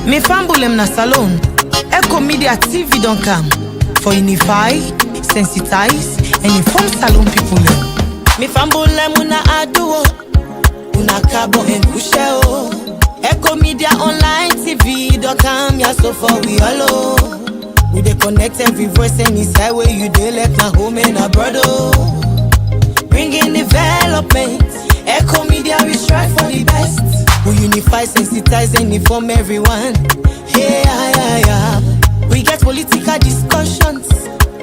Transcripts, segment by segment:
Me fambulem na salon. Ecko Media TV don't come for unify, sensitize, and inform salon people. Me fambulem una aduo, una cabo and kusheo. Ecko Media Online TV don't come ya so far we hello. We dey connect every voice any side where you dey left na home and a brother. Bringing development. Ecko Media we strive for the best. We unify, sensitize, and inform everyone. Hey, yeah. We get political discussions,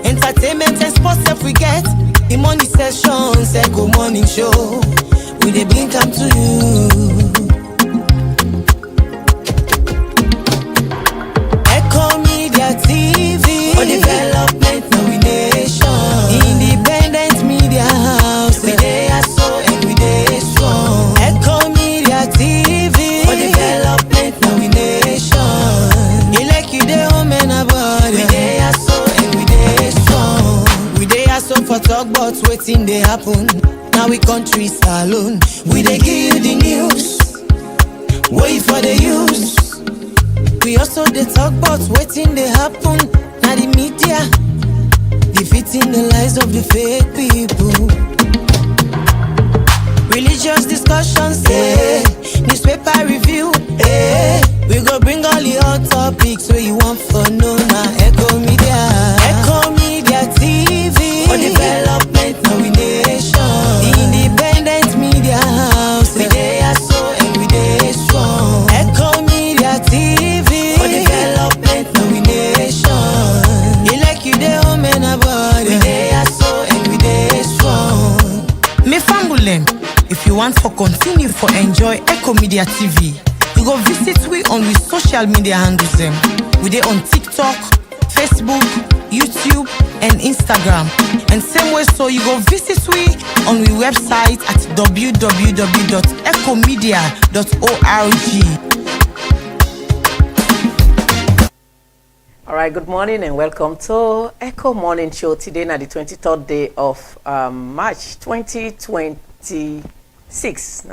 entertainment and sports if we get the money sessions. Ecko Morning Show. We dey bring come to you. Ecko Media TV for development nomination. Independent media house. We dey so and we dey strong. Ecko Media TV for development nomination. You like you dey home and abroad. We dey so and we dey strong. We dey so for talk about wetin dey happen. Now we country salon. We dey give you the news. Wait for the use. We also dey talk about wetin dey happen. Now the media defeating the lies of the fake people. Religious discussions, newspaper review, we go bring all the hot topics where you want for no na Ecko Media. Ecko Media TV for development nomination. The independent media house. We dey so and we dey strong. Ecko Media TV for development nomination. You like you dey home and abroad. We dey so and we dey strong. Me fambulem. If you want to continue for enjoy Ecko Media TV, you go visit we on we social media handles them. We dey on TikTok, Facebook, YouTube, and Instagram. And same way so you go visit we on we website at www.eckomedia.org. All right, good morning and welcome to Ecko Morning Show. Today na the 23rd day of March 2026.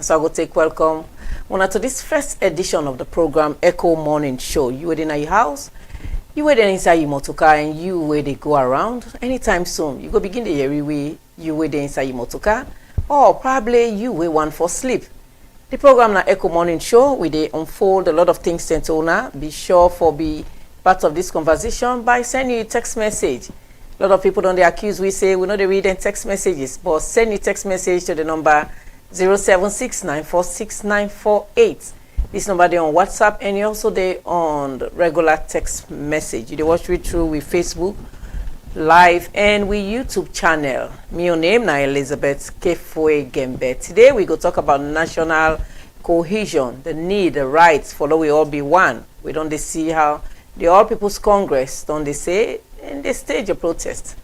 So I go take welcome to this first edition of the program Ecko Morning Show. You waiting at your house, you waiting inside your motorcar, and you where they go around anytime soon. You go begin the year way you waiting inside your motorcar, or probably you wait one for sleep. The program na Ecko Morning Show. We they unfold a lot of things sent on. Be sure for be part of this conversation by sending you a text message. A lot of people don't they accuse we say we know they read in text messages, but send you text message to the number 076946948. This number they on WhatsApp, and you also they on the regular text message. You they watch it through with Facebook Live and with YouTube channel. Me your name na Elizabeth Kefoe Gembe. Today we go talk about national cohesion, the need, the rights for we all be one. We don't they see how the All People's Congress don't they say and they stage a protest.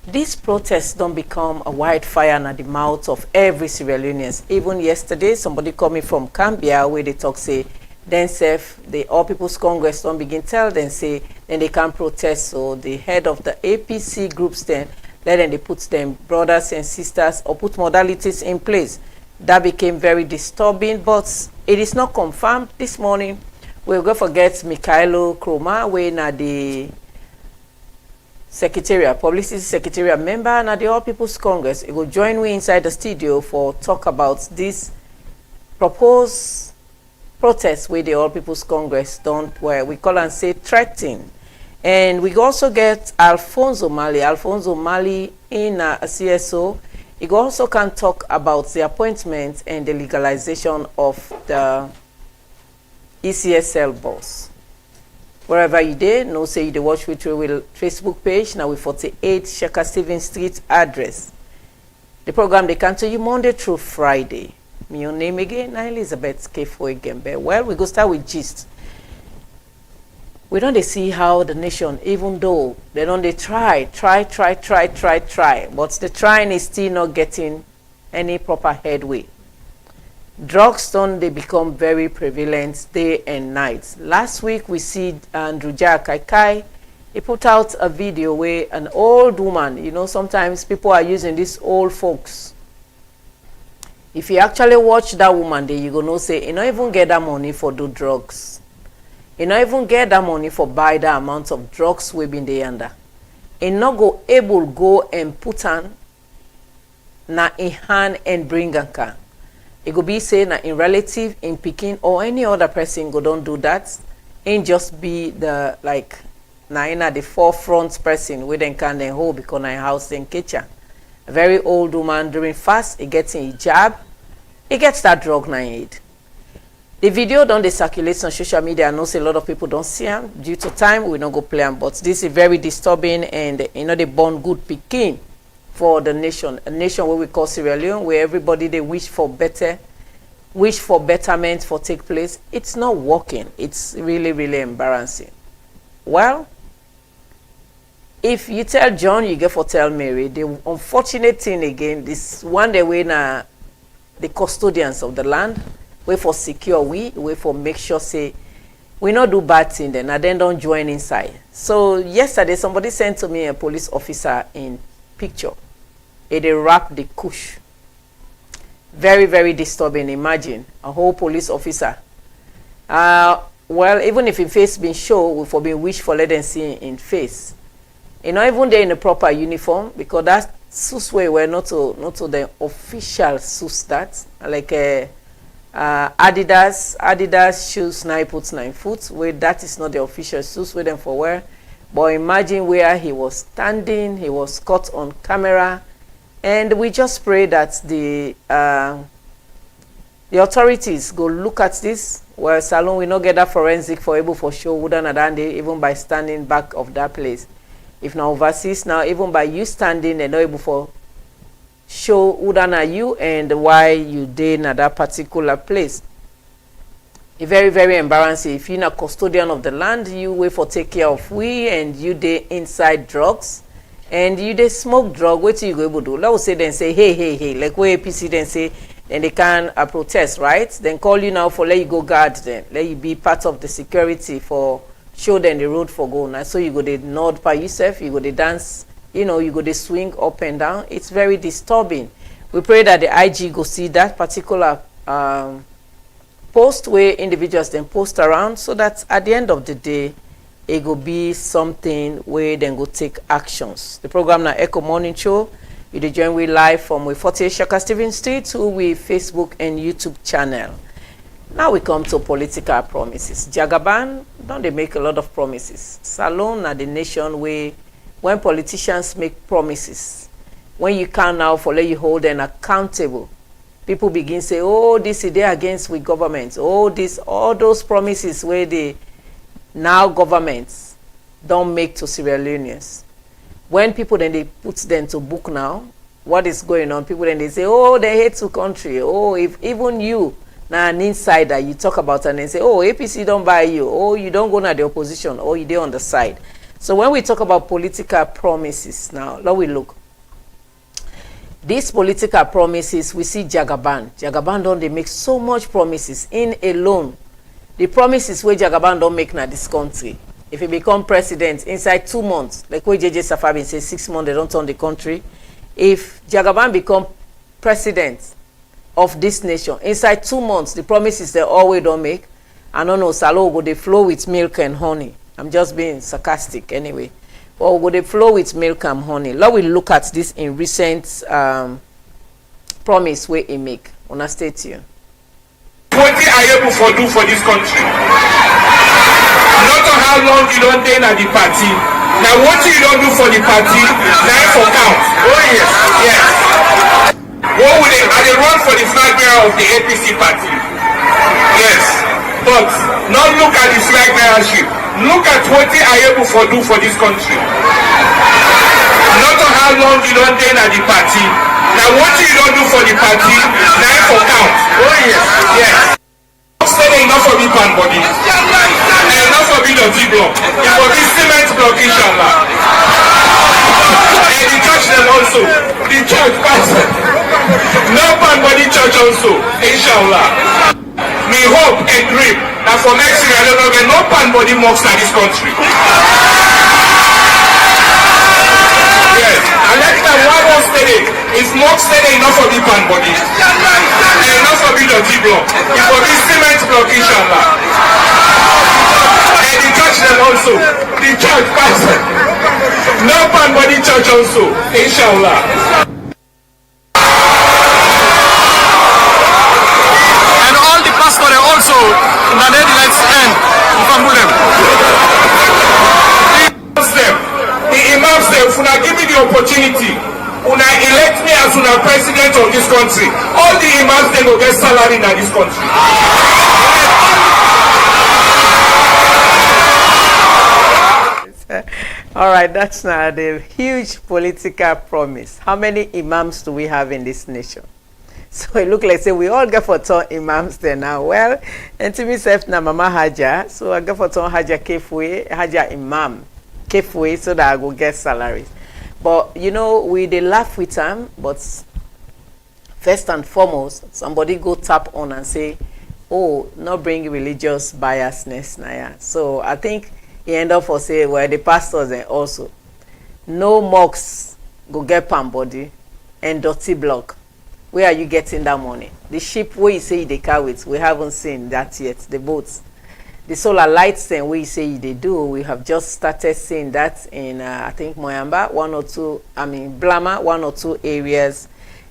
These protests don't become a wildfire at the mouth of every Sierra Leoneans. Even yesterday, somebody coming from Cambia where they talk say, then self the All People's Congress don't begin tell them say, then they can't protest. So the head of the APC groups then, let them they put them brothers and sisters or put modalities in place. That became very disturbing, but it is not confirmed. This morning, we'll go forget Mikhailo Kroma, where na the Secretariat, Publicity Secretariat member and at the All People's Congress. It will join me inside the studio for talk about this proposed protest with the All People's Congress don't where we call and say threatening. And we also get Alfonso Mali in a CSO. He also can talk about the appointment and the legalization of the ECSL boss. Wherever you did, no say you watch with your Facebook page, now with 48 Shaka Stephen Street address. The program they come to you Monday through Friday. Me your name again, Elizabeth Kefoe Gembe. Well, we go start with gist. We don't see how the nation, even though they don't they try, but the trying is still not getting any proper headway. Drugs don't they become very prevalent day and night. Last week we see Andrew Jack Kai. He put out a video where an old woman, you know, sometimes people are using these old folks. If you actually watch that woman there, you gonna say, you don't even get that money for do drugs. You not even get that money for buy that amount of drugs we been there under. You not go able go and put on na in hand and bring a car. It could be say na in relative, in picking, or any other person go don't do that. Ain't just be the like na in the forefront person with them can then hold because na house in kitchen. A very old woman during fast, it gets in hijab, it gets that drug na it. The video don't they circulate on social media. I know say a lot of people don't see them. Due to time, we don't go play them. But this is very disturbing, and you know they born good picking for the nation. A nation where we call Sierra Leone, where everybody they wish for better, wish for betterment for take place. It's not working. It's really, really embarrassing. Well, if you tell John, you get for tell Mary. The unfortunate thing again, this one day when the custodians of the land, way for secure way for make sure say we not do bad thing then and then don't join inside. So yesterday somebody sent to me a police officer in picture. They wrap the kush. Very, very disturbing. Imagine a whole police officer. Well, even if in face been show, we for being wish for let them see in face. You know, even they in a proper uniform, because that sus way were not to the official sus that like Adidas shoes 9 foot 9 foot, where that is not the official shoes with them for wear. But imagine where he was standing, he was caught on camera, and we just pray that the authorities go look at this. Well, Salon will not get that forensic for able for show wouldn't and even by standing back of that place. If now overseas now, even by you standing and not able for show who done are you and why you did at that particular place. It's very, very embarrassing. If you're not custodian of the land, you wait for take care of we, and you dey inside drugs, and you dey smoke drug. What you go able to do? Let us say then say hey, like where APC then say then they can protest, right? Then call you now for let you go guard them, let you be part of the security for show them the road for go. Now so you go dey nod by yourself, you go dey dance. You know, you go to swing up and down. It's very disturbing. We pray that the IG go see that particular post where individuals then post around, so that at the end of the day, it will be something where then go take actions. The program now Ecko Morning Show. You join we live from 48 Shaka Stephen Street to we Facebook and YouTube channel. Now we come to political promises. Jagaban, don't they make a lot of promises? Salon at the nation where when politicians make promises, when you can now for let you hold them accountable, people begin say, oh, this is there against with governments. Oh, this, all those promises where the now governments don't make to Sierra Leoneans. When people then they put them to book now, what is going on? People then they say, oh, they hate to country. Oh, if even you now an insider you talk about and they say, oh, APC don't buy you. Oh, you don't go to the opposition. Oh, you there on the side. So when we talk about political promises now, let we look. These political promises, we see Jagaban. Jagaban don't they make so much promises in alone. The promises where Jagaban don't make now this country. If he become president inside 2 months, like where JJ Safabin says 6 months, they don't turn the country. If Jagaban become president of this nation, inside 2 months, the promises they always don't make. I don't know, Salo go they flow with milk and honey. I'm just being sarcastic anyway. Or would they flow with milk and honey? Let we look at this in recent promise where he make. On a stay tuned. What are you able to do for this country? Not on how long you don't stay at the party. Now what you don't do for the party, now for count. Oh yes, yes. What would they? Are they run for the flag bearer of the APC party? Yes. But not look at the flag bearership. Look at what they are able to do for this country. Not on how long you don't stay at the party. Now what you don't do for the party, now for count. Oh yes, yes. Stay enough for me pan body. Enough for me the block. It will be cement block inshallah. And the church them also. The church pastor. No pan body church also. Inshallah. Me hope and dream that for next year I don't know get no pan body mocks in this country. Yes. And next time one more steady. If mocks steady enough for me pan body. And enough for me the block. It will be cement block inshallah. also. The church pastor. No pan body church also. Inshallah. And all the pastors also in the let's end from them. The imams them, if una give me the opportunity, una elect me as una president of this country. All the imams they go get salary in this country. All right, that's now the huge political promise. How many imams do we have in this nation? So it look like say we all get for turn imams there now. Well, and to myself na Mama Haja, so I get for turn Haja Kefwe, Haja Imam Kefwe, so that I go get salaries. But you know, we they laugh with them, but first and foremost, somebody go tap on and say, oh, not bring religious biasness now. So I think he end up for say, well, the pastors and also no mocks go get palm body and dirty block. Where are you getting that money? The ship where you say they carry it, we haven't seen that yet. The boats, the solar lights, and where you say they do, we have just started seeing that in I think Moyamba, Blama, 1 or 2 areas.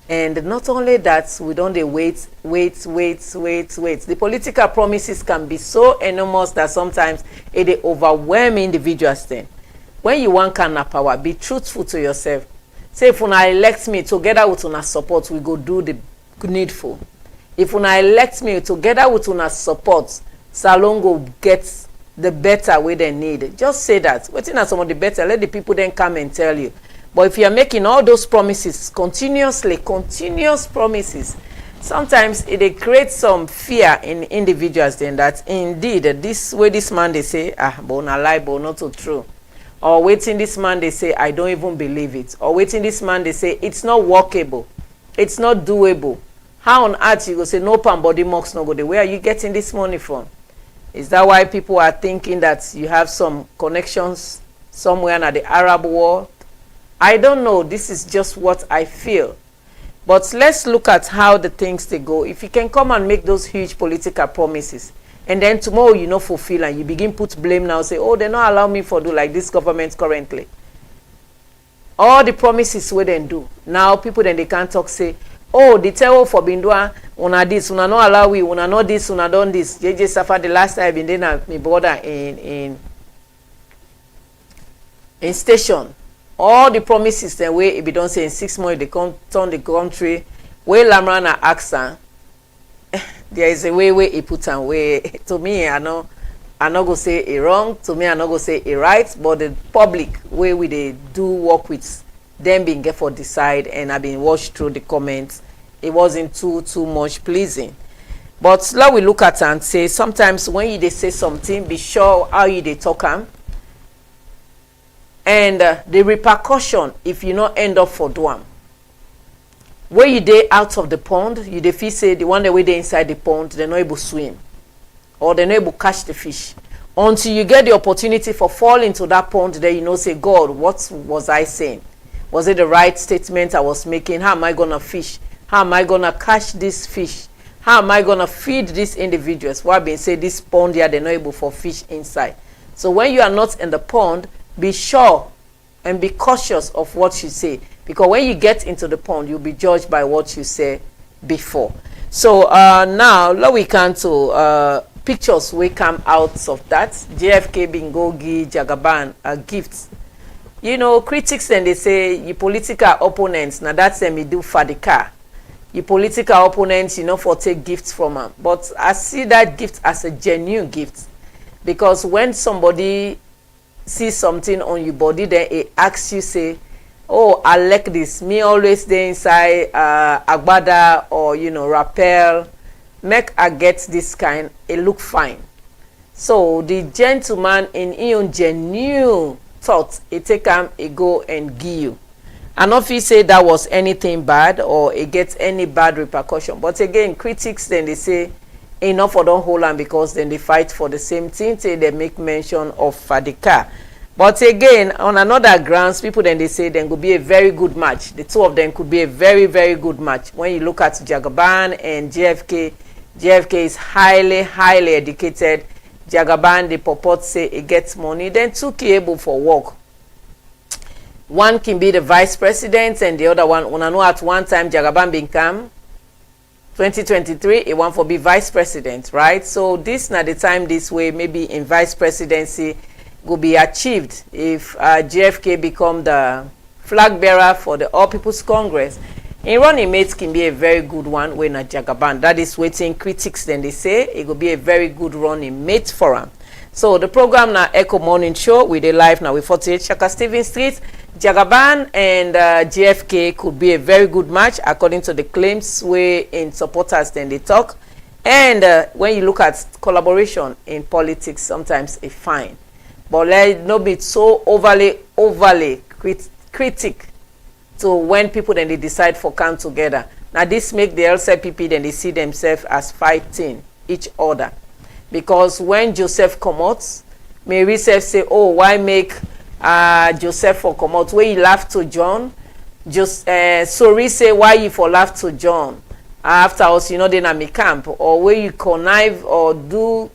And not only that, we don't wait. The political promises can be so enormous that sometimes it overwhelm individuals then. When you want kind of power, be truthful to yourself. Say if una elect me together with una support, we go do the needful. If una elect me together with una support, Salon go get the better way they need. Just say that. Waiting at some of the better, let the people then come and tell you. But if you are making all those promises continuously, continuous promises, sometimes it creates some fear in individuals then that indeed this way this man they say, but na lie, but not so true. Or waiting this man they say, I don't even believe it. Or waiting this man they say, it's not workable. It's not doable. How on earth you go say, no pan body mocks no go there? Where are you getting this money from? Is that why people are thinking that you have some connections somewhere in the Arab world? I don't know. This is just what I feel. But let's look at how the things they go. If you can come and make those huge political promises, and then tomorrow you not fulfill and you begin put blame now, say, oh, they not allow me for do like this government currently. All the promises we then do. Now people then they can't talk, say, oh, the tell for Bindua, una this, una no allow we, una no this, una done this. JJ suffered the last time been there my brother in station. All the promises then way if you don't say in 6 months they come turn the country, where Lamrana accent. There is a way he put on way. To me, I not go say it wrong. To me, I not go say it right. But the public way we they do work with them being get for decide, and I've been watched through the comments. It wasn't too much pleasing. But now we look at and say sometimes when you they say something, be sure how you they talk am. And the repercussion if you not end up for do am. Where you dey out of the pond, you dey feel say the one that way they inside the pond, they're not able to swim. Or they're not able to catch the fish. Until you get the opportunity for fall into that pond, then you know say, God, what was I saying? Was it the right statement I was making? How am I gonna fish? How am I gonna catch this fish? How am I gonna feed these individuals? Why being say this pond here, they're not able for fish inside. So when you are not in the pond, be sure and be cautious of what you say. Because when you get into the pond, you'll be judged by what you say before. So now, let we come to pictures we come out of that. JFK Bingogi Jagaban gifts. You know, critics and they say your political opponents, now that's them you do for the car. Your political opponents, you know, for take gifts from them. But I see that gift as a genuine gift. Because when somebody sees something on your body, then it asks you, say, oh, I like this. Me always stay inside agbada or, you know, rappel. Make I get this kind. It look fine. So the gentleman in his genuine thought, it take him, it go and give you. And if he say that was anything bad or it gets any bad repercussion. But again, critics then they say enough for don't hold on because then they fight for the same thing till they make mention of Fadika. But again, on another grounds, people then they say then could be a very good match. The two of them could be a very, very good match. When you look at Jagaban and JFK, JFK is highly, highly educated Jagaban, the purport say it gets money, then two key able for work. One can be the vice president, and the other one, I know at one time Jagaban become 2023, it want for be vice president, right? So this not the time this way, maybe in vice presidency will be achieved if JFK become the flag bearer for the All People's Congress. In running mates can be a very good one when a Jagaban. That is waiting critics, then they say it will be a very good running mate for him. So the program now Ecko Morning Show, we dey live now with 48 Shaka Stevens Street. Jagaban and JFK could be a very good match according to the claims we in supporters then they talk. And when you look at collaboration in politics, sometimes it's fine. But let not be so overly critic to when people then they decide for come together. Now this make the LCPP then they see themselves as fighting each other. Because when Joseph come out, Mary say, oh, why make Joseph for come out? Where he laugh to John? Just sorry say why you for laugh to John? After us, you know, then I'm a camp. Or where you connive or do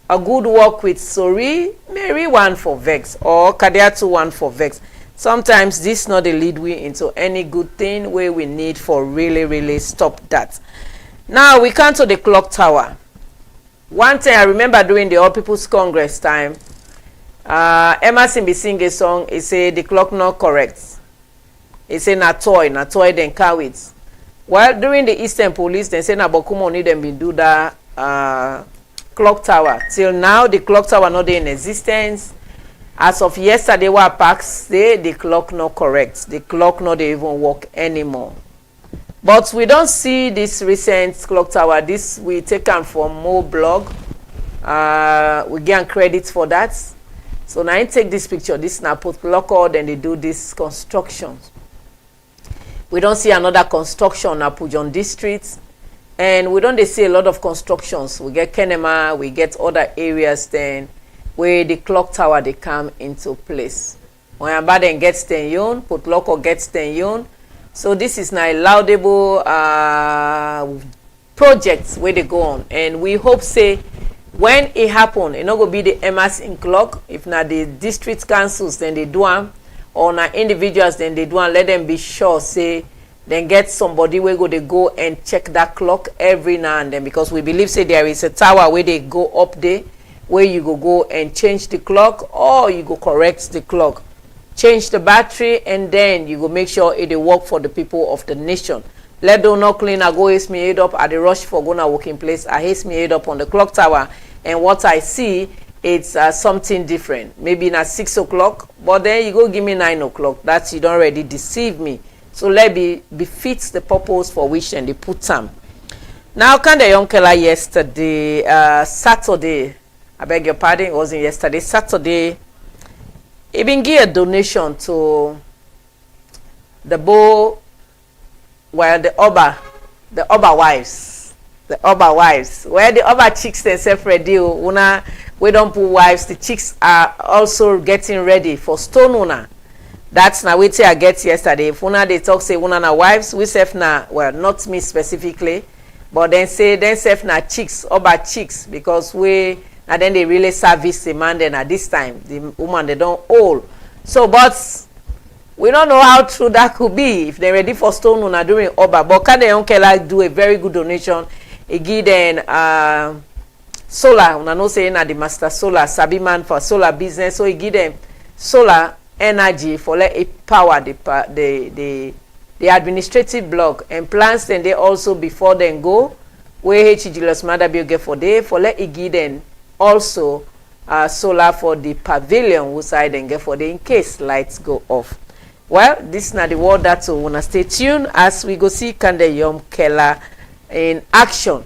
a good work with sorry, Mary one for vex. Or Kadiatu one for vex. Sometimes this not the lead we into any good thing where we need for really stop that. Now we come to the clock tower. One thing I remember during the All People's Congress time, Emerson be sing a song. He say the clock not correct. He say na toy then carry. While during the Eastern Police, they say na bokumo need them be do that clock tower. Till now the clock tower not in existence. As of yesterday, what packs say the clock not correct. The clock not even work anymore. But we don't see this recent clock tower. This we taken from Mo blog. We get credit for that. So now I take this picture. This now put clock out, then they do this construction. We don't see another construction na Pujon district, and we don't see a lot of constructions. We get Kenema, we get other areas then where the clock tower they come into place. When Abaden gets 10 yon, Putloko gets 10 yon. So this is now a laudable project where they go on. And we hope say when it happen, it not go be the Emerson clock. If not the district councils, then they do them. Or now individuals, then they do them. Let them be sure, say, then get somebody where go they go and check that clock every now and then. Because we believe say there is a tower where they go up there, where you go and change the clock, or you go correct the clock, change the battery, and then you go make sure it will work for the people of the nation. Let them not clean. I go haste me head up at the rush for going working place. I haste me head up on the clock tower, and what I see it's something different. Maybe not 6 o'clock, but then you go give me 9 o'clock. That you don't already deceive me. So let be befits the purpose for which and they put time. Now, can the young killer yesterday, Saturday. I beg your pardon, it wasn't yesterday, Saturday. He been give a donation to the bow, well, the Oba wives. The Oba wives. Where the Oba chicks themselves ready. Una, we don't put wives, the chicks are also getting ready for stone una. That's now what I get yesterday. If una they talk say una na wives, we self na, well, not me specifically, but then say then self na chicks, Oba chicks, because we. And then they really service the man then at this time. The woman, they don't old. So, but we don't know how true that could be. If they're ready for stone una during Oba. But can the young Kela do a very good donation? He give them solar. Una no saying that the master solar, Sabi man for solar business. So he give them solar energy for let it power the administrative block. And plans then they also before then go. Where H.G. Mother Bill get for day for let it give them also solar for the pavilion we side and get for the in case lights go off. Well, this is not the word that we wanna stay tuned as we go see Kande Yom Keller in action.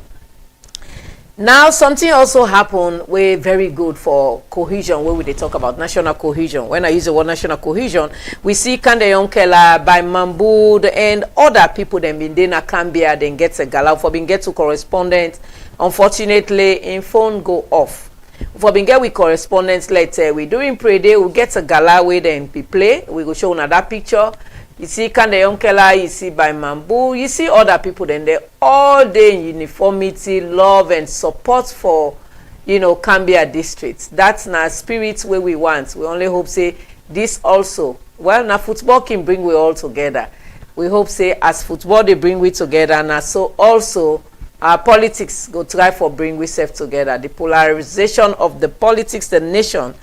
Now something also happened way very good for cohesion where we they talk about national cohesion. When I use the word national cohesion, we see Kande Yom Keller by Mambud and other people then been there Cambia then gets a gala for being get to correspondent. Unfortunately, in phone go off. For being get with correspondence later, we doing pray day, we get a gala with then be play. We go show another picture. You see Kande Yom Keller, you see by Mambu, you see other people then they all day in uniformity, love and support for Cambia district. That's not spirit where we want. We only hope say this also. Well, now football can bring we all together. We hope say as football they bring we together, and so also our politics go try for bring we self together. The polarization of the politics, the nation,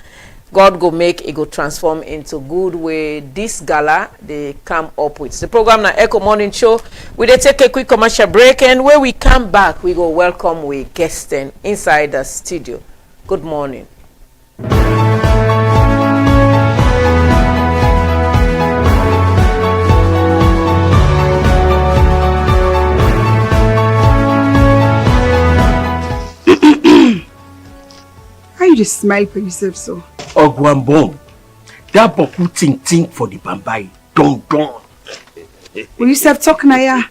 God go make it go transform into good way. This gala they come up with. The program na Ecko Morning Show. We dey take a quick commercial break, and when we come back, we go welcome we guests inside the studio. Good morning. How you just smile for yourself so? Ogwambom, that boku think for the Bambai. Don't. Will you self talk na ya?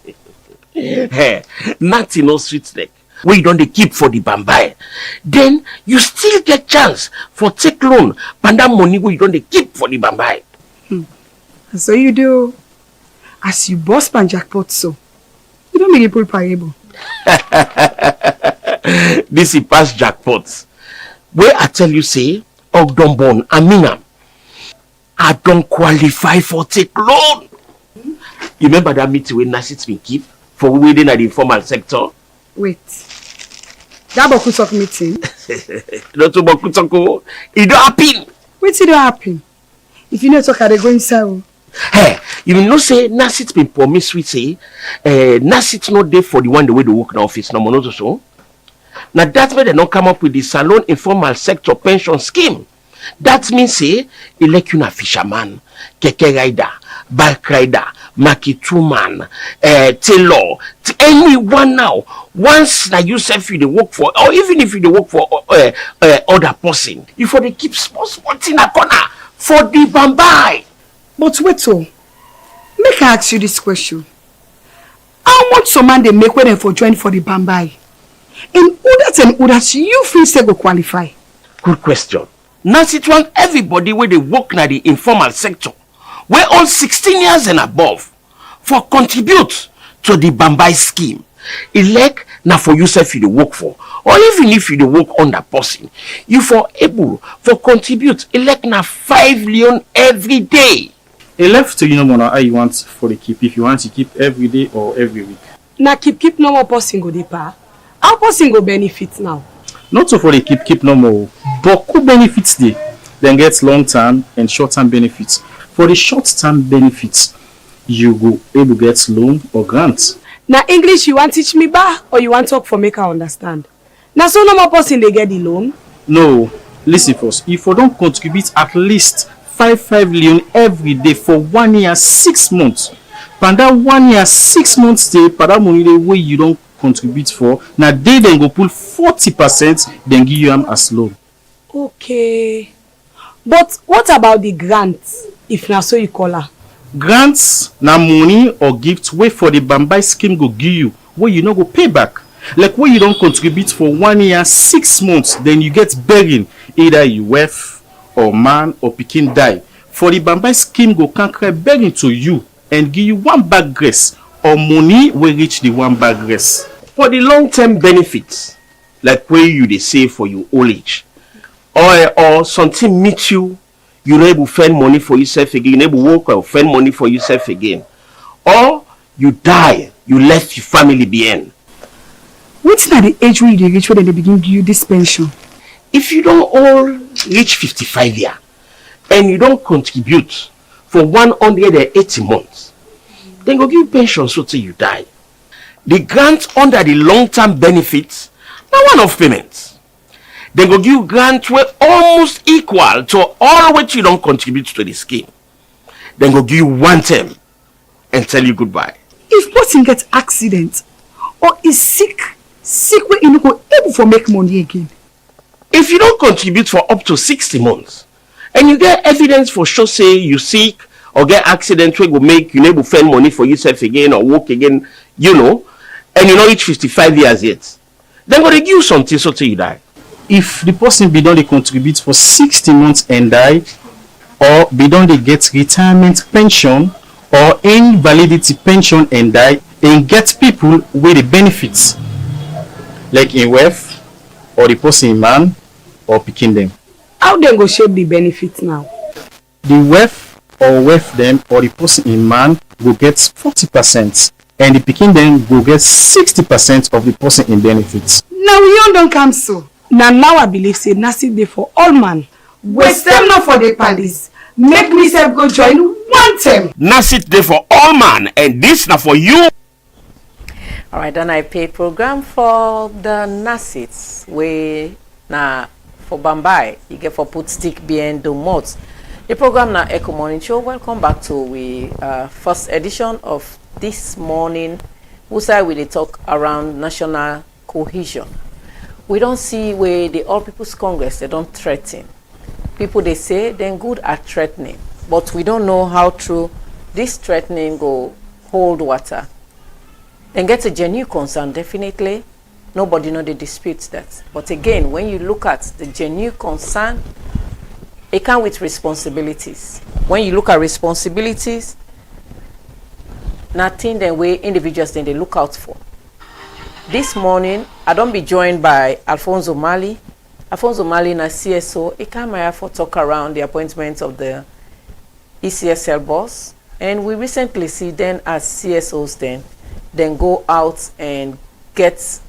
Hey, nothing no sweet like. Where you don't dey keep for the Bambai. Then you still get chance for take loan. Panda money where you don't dey keep for the Bambai. So you do. As you boss pan jackpot so. You don't make it pull payable. This is past jackpots. Where I tell you say, Ogdombon, I don't qualify for take loan. You remember that meeting when Nasit been keep for within the informal sector? Wait. That boku talk meeting? Not to boku talk. It don't happen. Wait till it happen. If you know talk, they go inside. Hey, you know say Nasit been promise we say, Nasit not there for the one the way they work in the office no more so. Now that's why they don't come up with the salon informal sector pension scheme. That means say elect you na fisherman, keke rider, bike rider, makituman, tailor, anyone now. Once that you self you they work for, or even if you they work for other person, you for they keep small in a corner for the Bambai. But wait so, make I ask you this question. How much some man they make when they for join for the Bambai? In order to you feel say go qualify? Good question. Now it want everybody where they work in the informal sector, where all 16 years and above, for contribute to the Bambai scheme. Elect now for yourself you they work for, or even if you they work on that person, you for able for contribute elect now 5 million every day. A left to how you want for the keep, if you want to keep every day or every week. Na keep no more person go dey pa. How person go benefit now? Not so for the keep normal, but who benefits dey? Then gets long-term and short-term benefits. For the short-term benefits, you go able get loan or grant. Na English you want teach me ba, or you want talk for make I understand? Na so no more person they get the loan? No, listen first. If you don't contribute at least 5 million every day for 1 year 6 months, and that 1 year 6 months stay, for that money the way you don't contribute for, now they then go pull 40%, then give you them as loan. Okay. But what about the grants, if na so you call her? Grants na money or gifts way for the Bambai scheme go give you, where you no go pay back. Like where you don't contribute for 1 year 6 months, then you get begging, either you wife or man or pikin die. For the Bambai scheme go conquer begging to you and give you 1 bag grace, or money will reach the 1 bag grace. For the long-term benefits, like where you they save for your old age, or something meet you, you're able to find money for yourself again, you're able to work or find money for yourself again, or you die, you left your family behind. What's not the age when you reach when they begin give you this pension? If you don't all reach 55 years and you don't contribute for 180 months, then go give you pension so till you die. The grant under the long-term benefits, now one-off payments. They go give you grant were almost equal to all what you don't contribute to the scheme. Then go give you 1 term and tell you goodbye. If person gets accident or is sick where you no go able for make money again. If you don't contribute for up to 60 months and you get evidence for sure say you sick or get accident where go make you able to find money for yourself again or work again, and you don't reach 55 years yet, then go they give you something so till you die. If the person be done they contribute for 60 months and die, or be done they get retirement pension or invalidity pension and die, and get people with the benefits, like in wealth or the person in man or pikin them. How dem go shape the benefit now? The wife or wife them or the person in man go get 40%, and the pikin them go get 60% of the person in benefits. Now we all don come so. Now I believe say Nasi dey for all man. Western not for the palace. Make me self go join one term. Nasit day for all man, and this now for you. All right, then I pay program for the Nasits. We na for Bambai. You get for put stick behind the mods. The program na Ecko Morning Show. Welcome back to we first edition of this morning. We say we talk around national cohesion. We don't see where the All People's Congress they don't threaten. People they say they're good at threatening, but we don't know how true this threatening go hold water. Then get a genuine concern, definitely. Nobody know they dispute that. But again, when you look at the genuine concern, it comes with responsibilities. When you look at responsibilities, nothing the way individuals then they look out for. This morning, I don't be joined by Alfonso Mali. Alfonso Mali na CSO. He came here for talk around the appointment of the ECSL boss. And we recently see them as CSOs then go out and get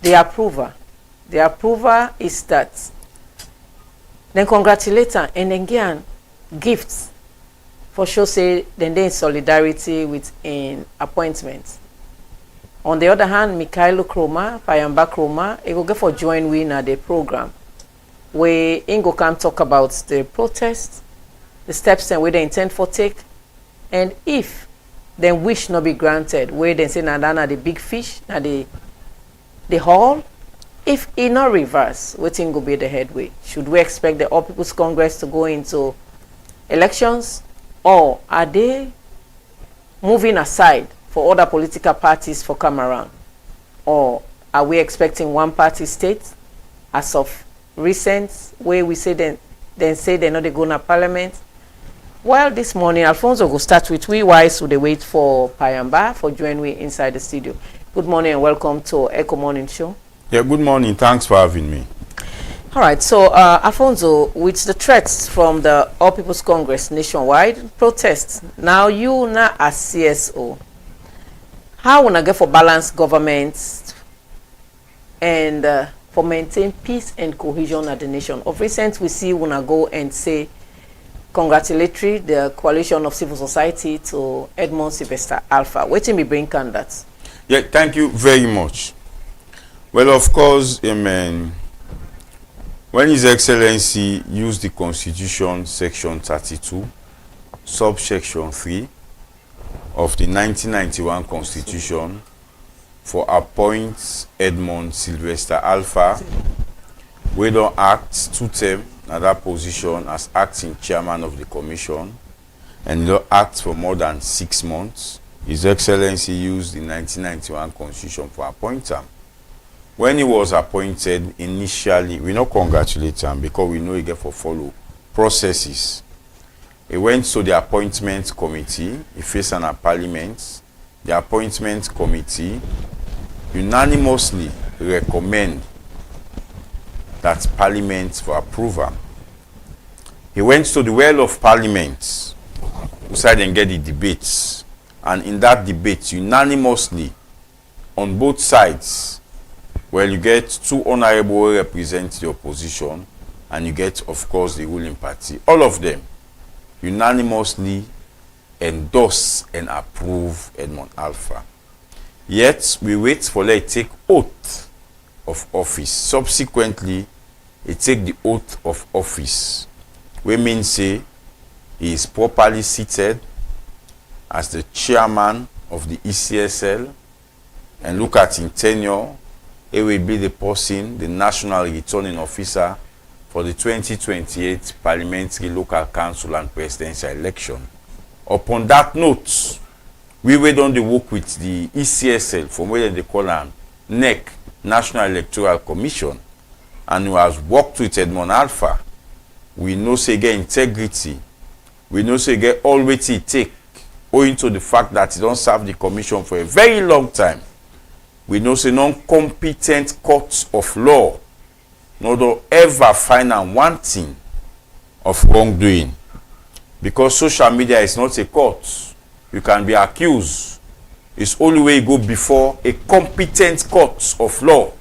the approval. The approval is that then congratulate her and then get gifts for sure say then they in solidarity with an appointment. On the other hand, Mikhailo Kroma, Payamba Kroma, he go get for join we na the program where Ingo can talk about the protest, the steps and where they intend for take, and if then wish not be granted, where they say na the big fish, na the hall. If it not reverse, waiting go be the headway. Should we expect the All People's Congress to go into elections, or are they moving aside for other political parties for come around? Or are we expecting one party state as of recent, where we say then say they know they go to parliament? Well, this morning, Alfonso will start with we wise so they wait for Payamba for joining me inside the studio. Good morning and welcome to Ecko Morning Show. Yeah, good morning. Thanks for having me. All right, so Alfonso, with the threats from the All People's Congress nationwide protests, now you now as CSO, how wanna get for balanced government and for maintain peace and cohesion at the nation? Of recent, we see wanna go and say congratulatory the coalition of civil society to Edmond Sylvester Alpha. Waiting me bring candidates. Yeah, thank you very much. Well, of course, when His Excellency used the Constitution, Section 32, subsection 3 of the 1991 Constitution for appoint Edmond Sylvester Alpha, we don't act 2 terms at that position as acting chairman of the commission, and don't act for more than 6 months. His Excellency used the 1991 Constitution for appoint him. When he was appointed initially, we not congratulate him because we know he get for follow processes. He went to the appointment committee, he faced an parliament. The appointment committee unanimously recommend that parliament for approval. He went to the well of parliament, decided and get the debates, and in that debate unanimously on both sides, well, you get 2 honorable represent the opposition, and you get, of course, the ruling party. All of them unanimously endorse and approve Edmond Alpha. Yet, we wait for let take oath of office. Subsequently, he take the oath of office. We mean say he is properly seated as the chairman of the ECSL, and look at in tenure, he will be the person, the national returning officer for the 2028 parliamentary local council and presidential election. Upon that note, we were on the work with the ECSL, from where they call them NEC, National Electoral Commission, and we has worked with Edmond Alpha. We know say get integrity. We know say get all weight it take, owing to the fact that he don't serve the commission for a very long time. we know say non-competent courts of law no do ever find am one thing of wrongdoing, because social media is not a court. You can be accused. It's only way you go before a competent court of law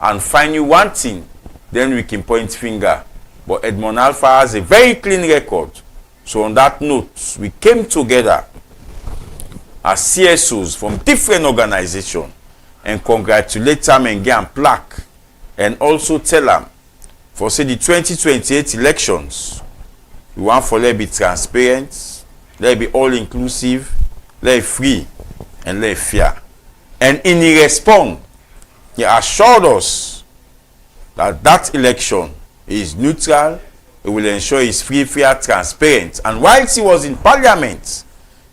and find you one thing, then we can point finger. But Edmond Alpha has a very clean record. So on that note, we came together as CSOs from different organizations and congratulate them and get a plaque, and also tell them for say the 2028 elections, we want for let be transparent, let be all inclusive, let free, and let fair. And in response, he assured us that that election is neutral, it will ensure it's free, fair, transparent. And whilst he was in parliament,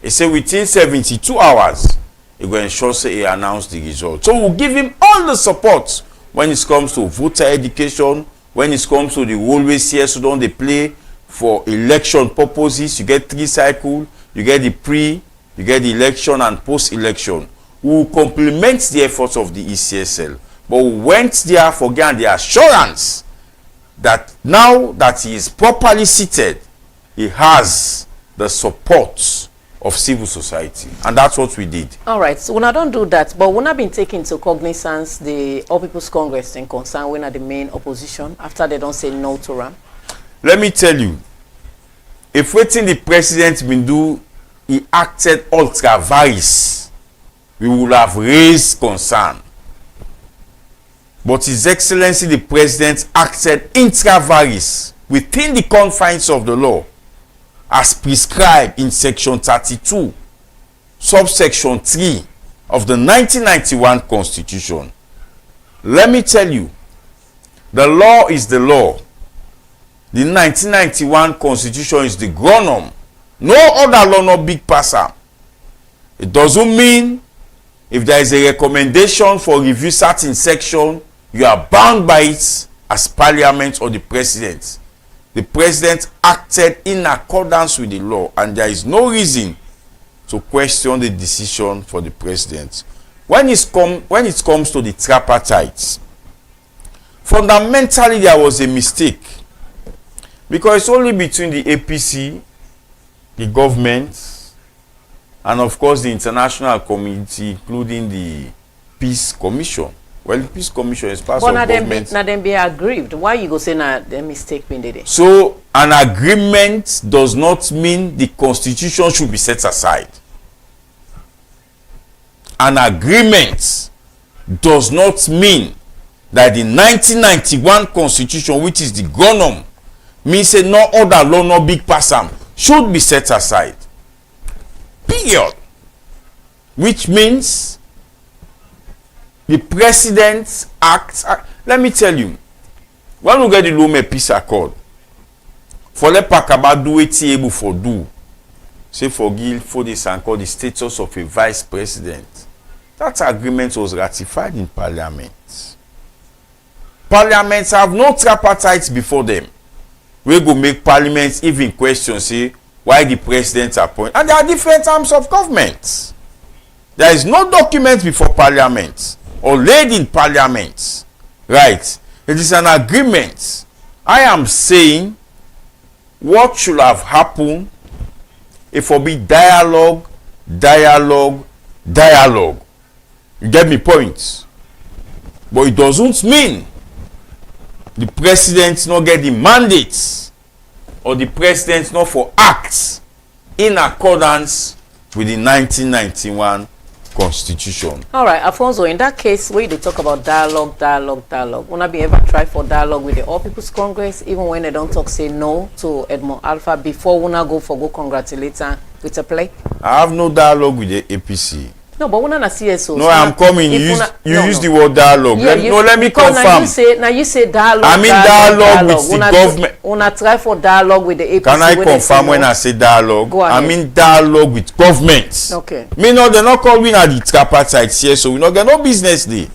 he said within 72 hours, he will ensure say he announced the result. So we'll give him all the support when it comes to voter education, when it comes to the role we CSO don't they play for election purposes. You get 3 cycles, you get the pre, you get the election and post-election. We will complement the efforts of the ECSL. But we went there for getting the assurance that now that he is properly seated, he has the support of civil society. And that's what we did. All right. So when I don't do that, but when I've been taking into cognizance the All People's Congress in concern when are the main opposition after they don't say no to RAM? Let me tell you, if waiting the president been do, he acted ultra vires, we would have raised concern. But His Excellency the President acted intra vires within the confines of the law as prescribed in section 32, subsection 3 of the 1991 Constitution. Let me tell you, the law is the law. The 1991 Constitution is the gronom. No other law not big passer. It doesn't mean if there is a recommendation for review certain section, you are bound by it as parliament or the president. The president acted in accordance with the law, and there is no reason to question the decision for the president. When it comes to the tripartite, fundamentally there was a mistake, because it's only between the APC, the government, and of course the international community, including the Peace Commission. Well, the Peace Commission is part of government. Now them be aggrieved. Why you go say na the mistake been did it? So an agreement does not mean the Constitution should be set aside. An agreement does not mean that the 1991 Constitution, which is the gronom, means say no other law, no big passam, should be set aside. Period. Which means the president acts. Let me tell you, when we get the Lome Peace Accord, for let Pakaba do it able for do, say for give for this and call the status of a vice president. That agreement was ratified in parliament. Parliaments have no tripartite before them. We go make parliaments even question say why the president appoint. And there are different arms of government. There is no document before parliament or laid in parliament. Right? It is an agreement. I am saying what should have happened if it be dialogue. You get me point? But it doesn't mean the president not get the mandates or the president not for acts in accordance with the 1991 Constitution. All right, Alfonso, in that case, where they talk about dialogue, wanna be ever try for dialogue with the All People's Congress, even when they don't talk, say no to Edmond Alpha before wanna go congratulate her with a play? I have no dialogue with the APC. No, but we're not CSO. No, I'm coming. You use the word dialogue. Yeah, let me confirm. Now you say dialogue. I mean dialogue with the government. Wanna try for dialogue with the APC. Can I confirm when I say dialogue? Go ahead. I mean dialogue with government. Okay. Me no, they're not calling at the tripartite here, so we not get no business there.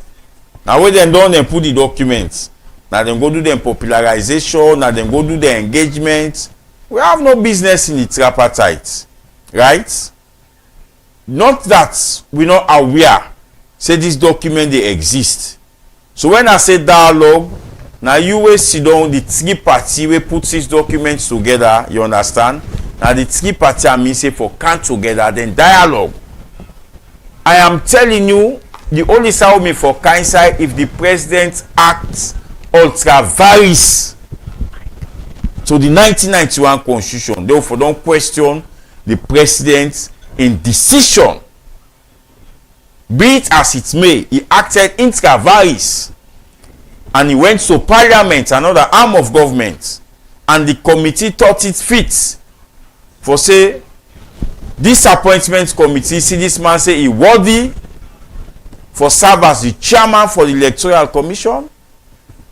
Now when they done and put the documents, now them go do them popularization, now them go do the engagement. We have no business in the tripartite, right? Not that we're not aware say this document dey exist. So when I say dialogue, na you wey sit down the three party wey put this document together, you understand? Na the three party I mean say for come together then dialogue. I am telling you, the only side me for kind side if the president acts ultra vires to the 1991 constitution, therefore don't question the president in decision. Be it as it may, he acted intra vires and he went to parliament, another arm of government, and the committee thought it fit for say this appointment committee see this man say he worthy for serve as the chairman for the electoral commission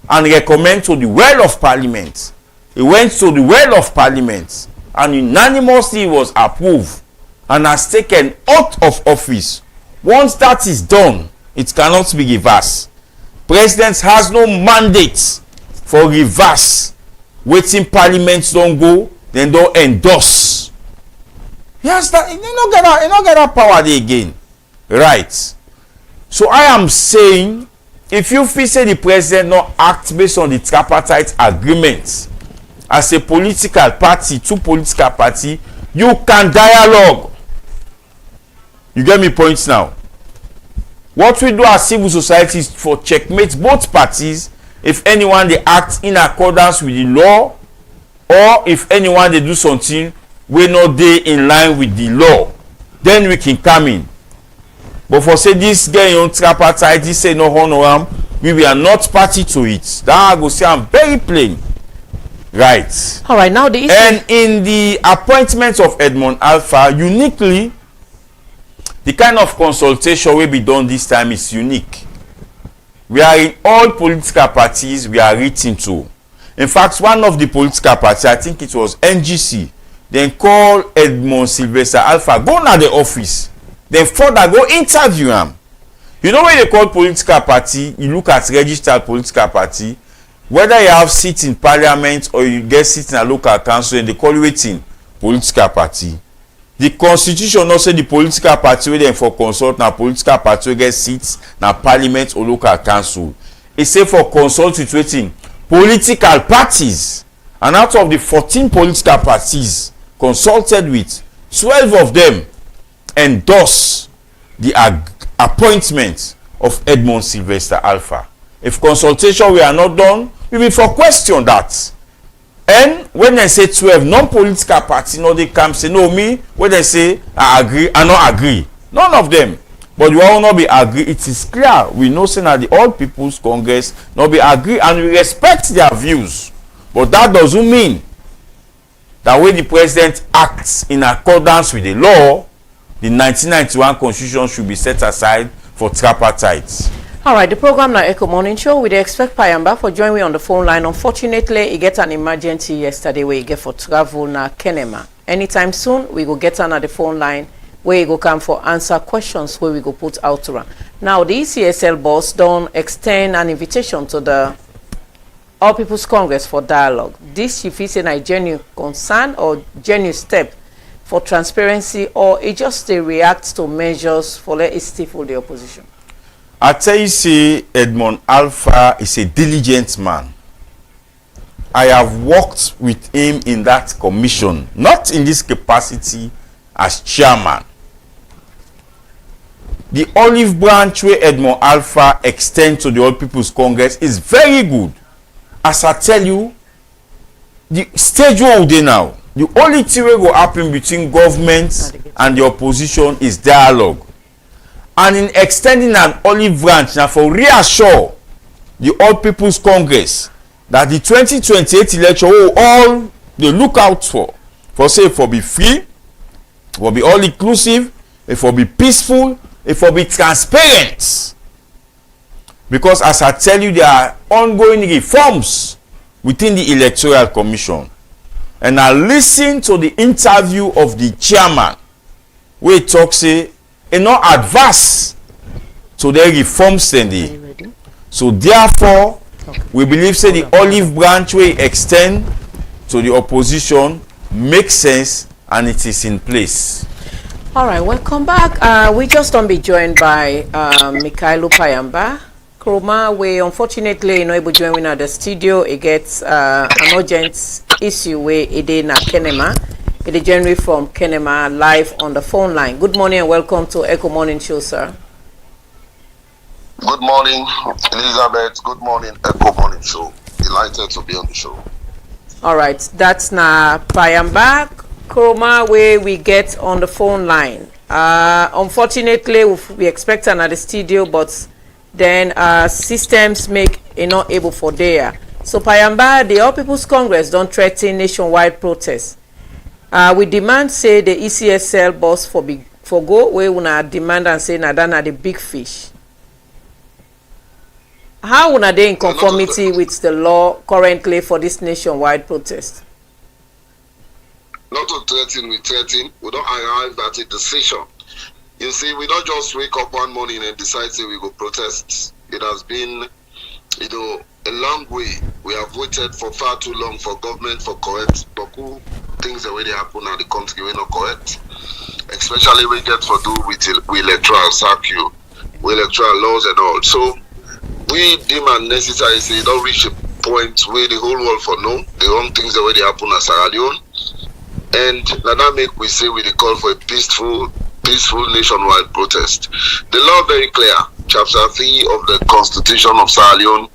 and recommend to the well of parliament. He went to the well of parliament and unanimously was approved and has taken oath of office. Once that is done, it cannot be reversed. President has no mandate for reverse. Waiting parliament don't go, then don't endorse. Yes, that he not get that power there again. Right. So I am saying, if you feel say the president not act based on the tripartite agreement as a political party, two political party, you can dialogue. You get me points now. What we do as civil society is for checkmate both parties if anyone they act in accordance with the law or if anyone they do something we not dey in line with the law, then we can come in. But for say this guy on tripartite, this say no honor we are not party to it. That I go say I'm very plain. Right. All right, now the issue. And in the appointment of Edmond Alpha, uniquely, the kind of consultation will be done this time is unique. We are in all political parties, we are written to. In fact, one of the political parties, I think it was NGC, then call Edmond Sylvester Alpha, go to the office, then further go interview him. You know when they call political party, you look at registered political party, whether you have seats in parliament or you get seats in a local council, and they call you waiting political party. The constitution not say the political party wey dem for consult na political party wey get seats na parliament or local council. E say for consult with wetin political parties, and out of the 14 political parties consulted with, 12 of them endorse the appointment of Edmond Sylvester Alpha. If consultation we are not done, we will for question that. And when they say 12 non-political parties, no, they come say no me. When they say I agree, I not agree. None of them. But you all not be agree. It is clear. We know say that the All People's Congress not be agree, and we respect their views. But that doesn't mean that when the president acts in accordance with the law, the 1991 Constitution should be set aside for tripartite. All right, the program now Ecko Morning Show. We expect Payamba for joining me on the phone line. Unfortunately, he get an emergency yesterday where he get for travel na Kenema. Anytime soon, we go get on the phone line where he go come for answer questions where we go put out to run. Now, the ECSL boss don't extend an invitation to the All People's Congress for dialogue. This if it's a genuine concern or genuine step for transparency, or it just reacts to measures for let it stifle the opposition. I tell you, say Edmond Alpha is a diligent man. I have worked with him in that commission, not in this capacity as chairman. The olive branch where Edmond Alpha extend to the All People's Congress is very good. As I tell you, the stage where we now, the only thing that will happen between government and the opposition is dialogue. And in extending an olive branch now for reassure the All People's Congress that the 2028 election will all they look out for say for be free, for be all inclusive, for be peaceful, for be transparent. Because as I tell you, there are ongoing reforms within the Electoral Commission. And I listen to the interview of the chairman where he talks say not adverse to the reforms then. So therefore, we believe say the olive branch will extend to the opposition makes sense and it is in place. All right, welcome back. We just don't be joined by Mikhailo Payamba. Kroma, we unfortunately not able to join at the studio. It gets an urgent issue where it is na Kenema. It is joining from Kenema live on the phone line. Good morning and welcome to Ecko Morning Show, sir. Good morning, Elizabeth. Good morning, Ecko Morning Show. Delighted to be on the show. All right, that's na Payamba. Kroma, where we get on the phone line. Unfortunately, we expect another studio, but then systems make it not able for there. So Payamba, the All People's Congress don't threaten nationwide protests. We demand say the ECSL boss for go where we demand and say na the big fish. How are they in conformity with the law currently for this nationwide protest? Not to threaten, we threaten. We don't arrive at a decision. You see, we don't just wake up one morning and decide say we go protest. It has been, a long way. We have waited for far too long for government for correct things the way they happen in the country we're not correct. Especially we get for do with electoral circuit, with electoral laws and all. So we deem unnecessary say it don't reach a point where the whole world for know the wrong things the way they happen in Sierra Leone. And that make we say we call for a peaceful nationwide protest. The law very clear. Chapter 3 of the Constitution of Sierra Leone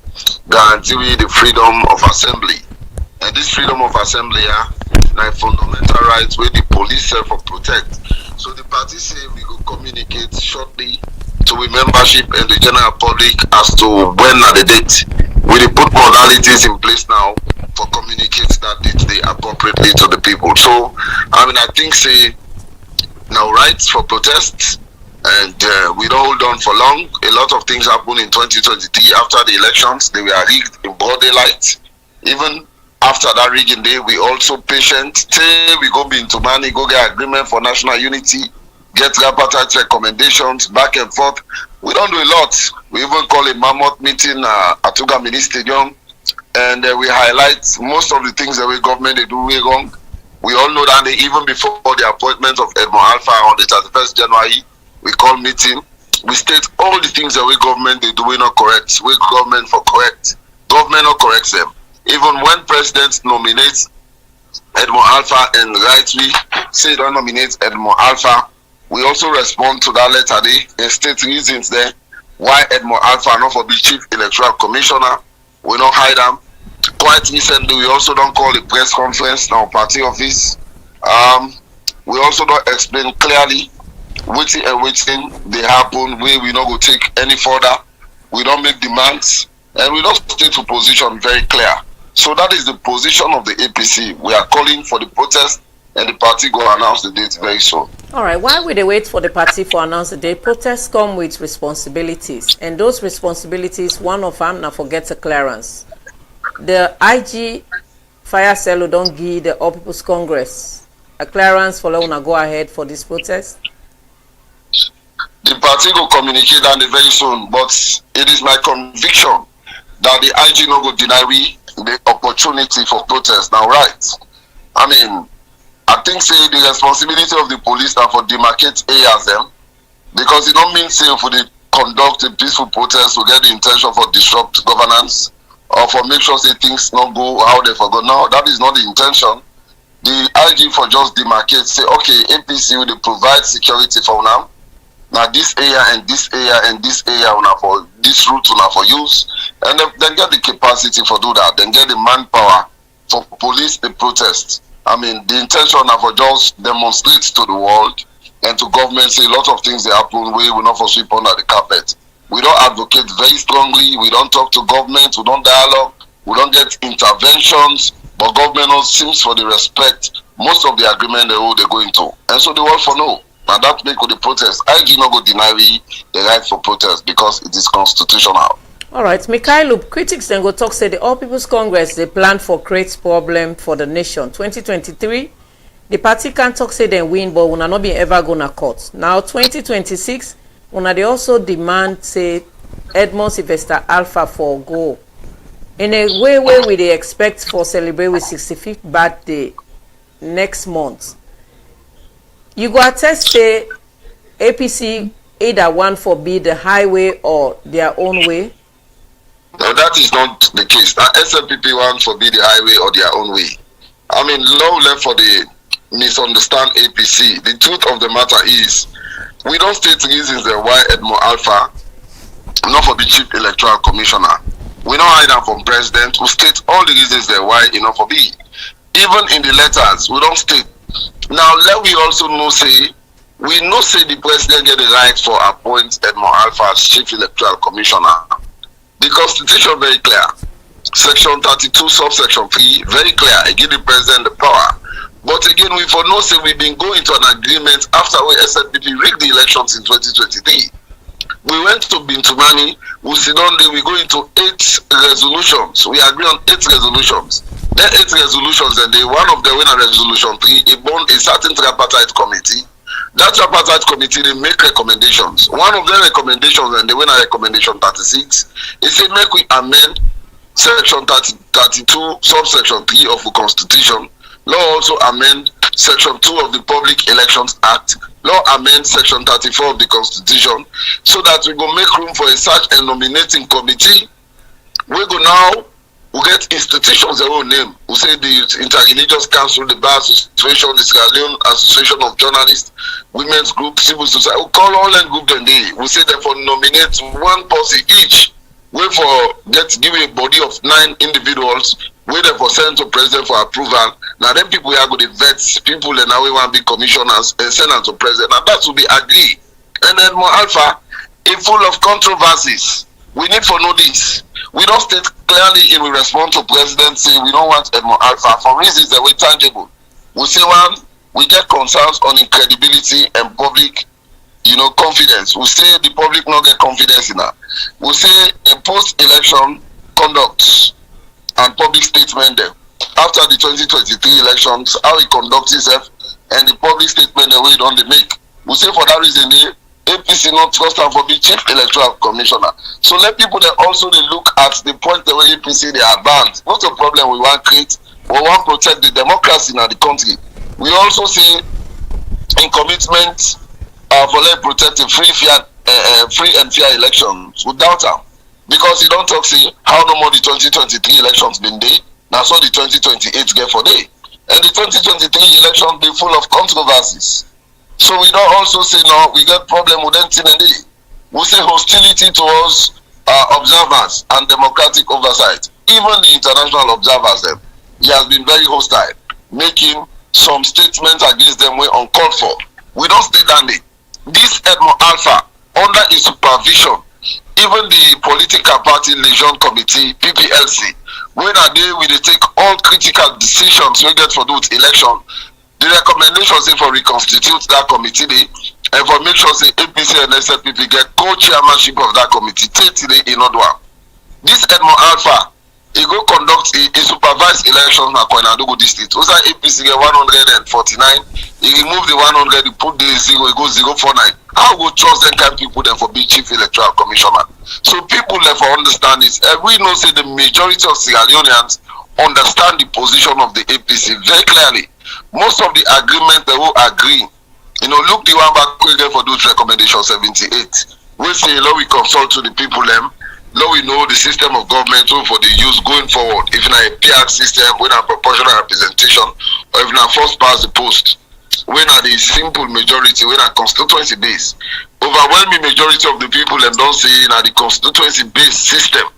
guarantee the freedom of assembly. And this freedom of assembly now fundamental rights where the police self protect. So the party say we will communicate shortly to the membership and the general public as to when are the date. We put modalities in place now for communicate that date appropriately to the people. So I think say now rights for protests and we don't hold on for long. A lot of things happened in 2023 after the elections. They were rigged in broad daylight. Even after that rigging day, we also patient till we go be into money, go get agreement for national unity, get tripartite recommendations back and forth. We don't do a lot. We even call a mammoth meeting at Tuga Mini Stadium, and we highlight most of the things that we government they do way wrong. We all know that even before the appointment of Edmond Alpha on the 31st January, we call meeting. We state all the things that we government they do we not correct. We government for correct. Government not corrects them. Even when president nominates Edmond Alpha and rightly say don't nominate Edmond Alpha, we also respond to that letter there and state reasons there why Edmond Alpha not for the chief electoral commissioner. We don't hide them. Quite recently, we also don't call a press conference now party office. We also don't explain clearly which they happen where we not go take any further. We don't make demands and we don't stay to position very clear. So that is the position of the APC. We are calling for the protest and the party go announce the date very soon. All right, why would they wait for the party for announce the date? Protests come with responsibilities, and those responsibilities, one of them now forgets a clearance. The IG fire cell don't give the All People's Congress a clearance for Lona go ahead for this protest. The party will communicate that very soon, but it is my conviction that the IG no go deny we the opportunity for protest. Now, right? I think say the responsibility of the police now for demarcate areas them, because it don't mean say for the conduct a peaceful protest to get the intention for disrupt governance or for make sure say things not go how they forgot. No, that is not the intention. The IG for just demarcate say okay, APC will provide security for now. Now this area and this area and this area for this route for use, and then get the capacity for do that. Then get the manpower for police the protest. The intention for just demonstrate to the world and to government say a lot of things they happen we will not for sweep under the carpet. We don't advocate very strongly. We don't talk to government. We don't dialogue. We don't get interventions. But government seems for the respect most of the agreement they go into, and so they want for no. And that make the protest. I do not go deny the right for protest because it is constitutional. All right, Mikhailo, critics then go talk say the All People's Congress they plan for create problem for the nation. 2023, the party can talk say they win, but will not be ever gonna court. Now 2026, they also demand say Edmond Sylvester Alpha for go. In a way where we they expect for celebrate with 65th birthday next month. You go attest say APC either one forbid the highway or their own way? No, that is not the case. SLPP one forbid the highway or their own way. I mean, law left for the misunderstand APC. The truth of the matter is, we don't state reasons why Edmond Alpha not for the chief electoral commissioner. We don't hide them from president. We state all the reasons why not for be. Even in the letters, we don't state. Now let we also know say the president get the right for appoint Edmond Alpha as chief electoral commissioner. The constitution very clear. Section 32 subsection 3 very clear. It give the president the power. But again, we for no say we've been going to an agreement after we SLPP rigged the elections in 2023. We went to Bintumani, we sit down there, we go into 8 resolutions. We agree on 8 resolutions. There 8 resolutions, and one of them win a resolution 3, a certain tripartite committee. That tripartite committee, they make recommendations. One of their recommendations, and they win a recommendation 36, they say make we amend section 32, subsection 3 of the Constitution. Law also amend section 2 of the Public Elections Act. Law amend section 34 of the Constitution, so that we go make room for a search and nominating committee. We go now, we get institutions their own name. We say the Interreligious Council, the Bar Association, the Sierra Leone Association of Journalists, Women's Group, Civil Society. We call all them group today. We say therefore nominate one person each. We for give a body of 9 individuals. We therefore send to president for approval. Now then people are going to vet people, and now we want to be commissioners and send them to president. And that will be agreed. And then more Alpha, is full of controversies. We need to know this. We don't state clearly in response to president say we don't want Edmond Alpha for reasons that we're tangible. We say one, we get concerns on credibility and public, confidence. We say the public not get confidence in that. We say a post-election conduct and public statement there. After the 2023 elections, how he conducts himself and the public statement the way it don't make. We say for that reason, the APC not trust him for the chief electoral commissioner. So let people that also they look at the point the way APC they advance. Not a problem we want to create. We want to protect the democracy in the country. We also say in commitment for let protect the free and fair elections without them. Because you don't talk see how no more the 2023 elections been there. Now so the 2028 get for day. And the 2023 elections be full of controversies. So we don't also say no, we get problem with them today. We say hostility towards observers and democratic oversight. Even the international observers them, he has been very hostile, making some statements against them way uncalled for. We don't stay down there. This Edmond Alpha, under his supervision, even the political party Legion Committee, PPLC, when are they will they take all critical decisions we get for those election, the recommendation say for reconstitute that committee day, and for make sure say APC and SLPP get co-chairmanship of that committee today in Odwa. This Edmond Alpha, he go conduct a supervised elections na Kwenadugu district. Those are APC get 149. He remove the 100, he put the 0, he go 049. How go trust them kind people then for be chief electoral commissioner? So people never understand this. And we know say the majority of Sierra Leoneans understand the position of the APC very clearly. Most of the agreement they will agree. Look the one back quickly for those recommendations 78. We say, we consult to the people them. We know the system of government for the use going forward. If not a PR system, we not proportional representation, or if not first past the post, we not the simple majority, we not constituency base. Overwhelming majority of the people them don't say that the constituency based system